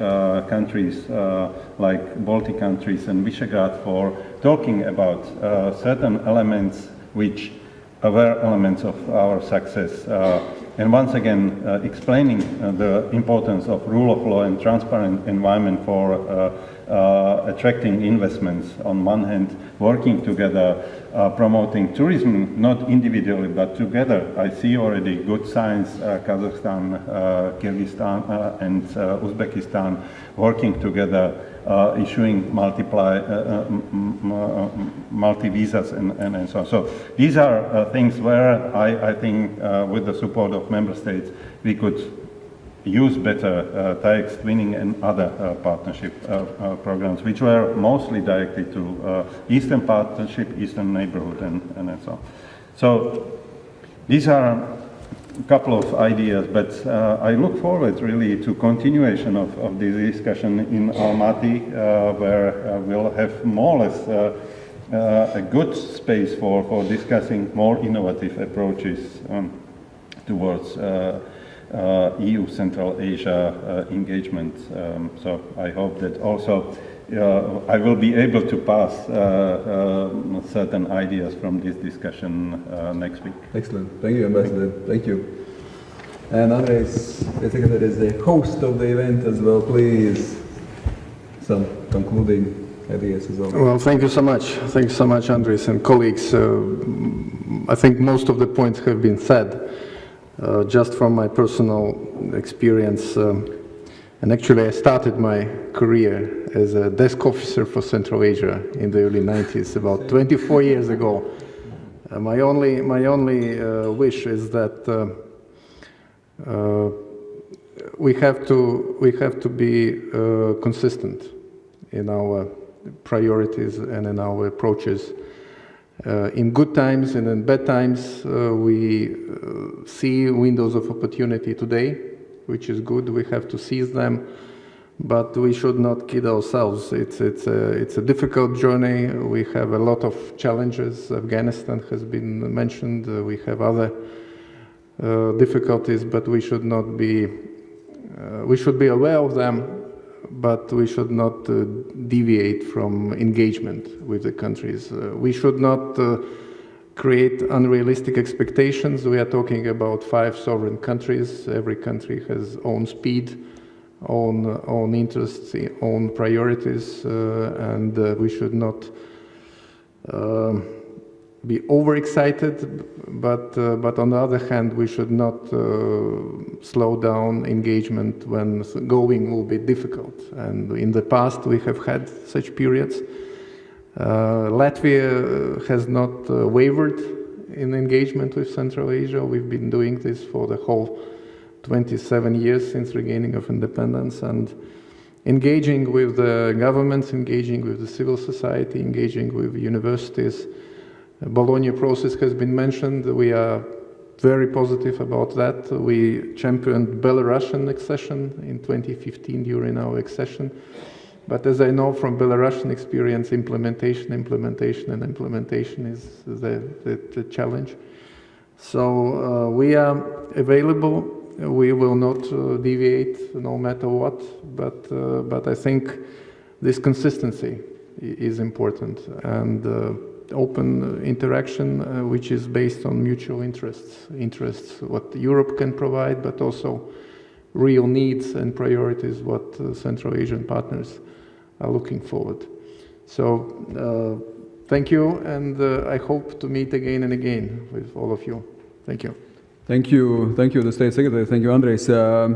countries like Baltic countries and Visegrad for talking about certain elements which were elements of our success. And once again, explaining the importance of rule of law and transparent environment for attracting investments on one hand, working together, promoting tourism, not individually, but together. I see already good signs, Kazakhstan, Kyrgyzstan, and Uzbekistan working together, issuing multi-visas and so on. So these are things where I think with the support of member states, we could use better tax twinning and other partnership programs, which were mostly directed to Eastern Partnership, Eastern Neighborhood, and so on. So these are a couple of ideas, but I look forward really to continuation of this discussion in Almaty, where we'll have more or less a good space for discussing more innovative approaches towards EU Central Asia engagement. So I hope that also I will be able to pass certain ideas from this discussion next week. Excellent. Thank you, Ambassador. Thank you. And Andres, as the host of the event as well, please, some concluding ideas as well. Well, thank you so much. Thank you so much, Andres and colleagues. I think most of the points have been said. Just from my personal experience, and actually I started my career as a desk officer for Central Asia in the early 90s, about 24 years ago. My only wish is that we have to be consistent in our priorities and in our approaches. In good times and in bad times, we see windows of opportunity today, which is good. We have to seize them, but we should not kid ourselves. It's a difficult journey. We have a lot of challenges. Afghanistan has been mentioned. We have other difficulties, but we should not be, we should be aware of them, but we should not deviate from engagement with the countries. We should not create unrealistic expectations. We are talking about 5 sovereign countries. Every country has own speed, own interests, own priorities, and we should not be overexcited, but on the other hand, we should not slow down engagement when going will be difficult. And in the past, we have had such periods. Latvia has not wavered in engagement with Central Asia. We've been doing this for the whole 27 years since regaining of independence, and engaging with the governments, engaging with the civil society, engaging with universities. The Bologna process has been mentioned. We are very positive about that. We championed Belarusian accession in 2015 during our accession. But as I know from Belarusian experience, implementation is the challenge. So we are available. We will not deviate no matter what, but I think this consistency is important, and open interaction which is based on mutual interests what Europe can provide, but also real needs and priorities what Central Asian partners are looking forward. So thank you, and I hope to meet again and again with all of you. Thank you. Thank you, the State Secretary. Thank you, Andres. I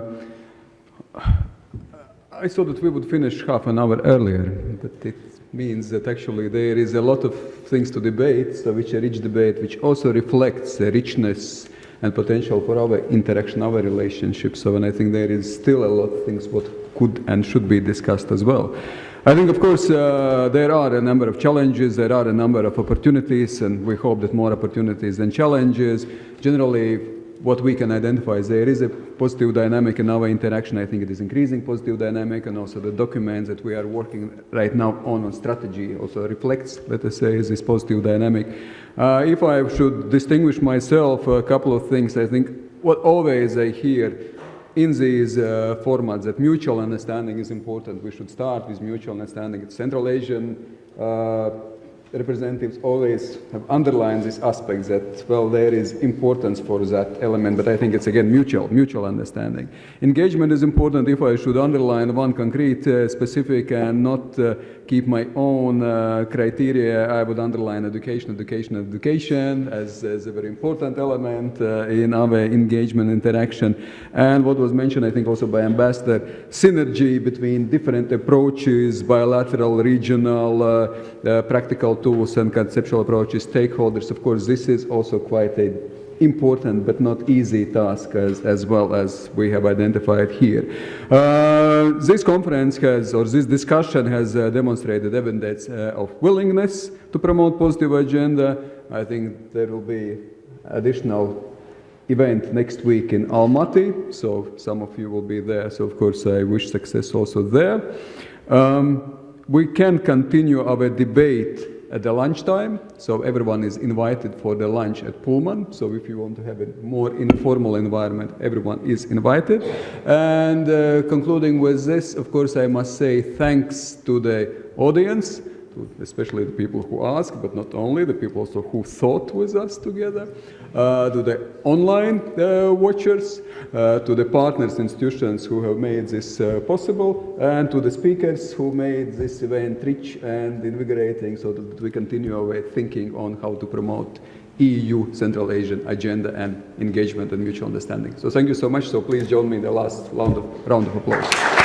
thought that we would finish half an hour earlier, but it means that actually there is a lot of things to debate, so which a rich debate, which also reflects the richness and potential for our interaction, our relationship. So, and I think there is still a lot of things what could and should be discussed as well. I think, of course, there are a number of challenges, there are a number of opportunities, and we hope that more opportunities than challenges. Generally, what we can identify is there is a positive dynamic in our interaction. I think it is increasing positive dynamic, and also the documents that we are working right now on strategy also reflects, let us say, this positive dynamic. If I should distinguish myself, a couple of things, I think what always I hear in these formats, that mutual understanding is important. We should start with mutual understanding. Central Asian representatives always have underlined this aspect that, well, there is importance for that element, but I think it's again mutual understanding. Engagement is important. If I should underline one concrete specific and not keep my own criteria, I would underline education as a very important element in our engagement interaction. And what was mentioned, I think also by Ambassador, synergy between different approaches, bilateral, regional, practical tools and conceptual approaches, stakeholders. Of course, this is also quite a important but not easy task as well as we have identified here. This conference has, or this discussion has demonstrated evidence of willingness to promote positive agenda. I think there will be additional event next week in Almaty, so some of you will be there, so of course I wish success also there. We can continue our debate at the lunchtime, so everyone is invited for the lunch at Pullman. So if you want to have a more informal environment, everyone is invited. And concluding with this, of course, I must say thanks to the audience, especially the people who asked, but not only, the people also who thought with us together, to the online watchers, to the partners, institutions who have made this possible, and to the speakers who made this event rich and invigorating, so that we continue our thinking on how to promote EU Central Asian agenda and engagement and mutual understanding. So thank you so much. So please join me in the last round of applause.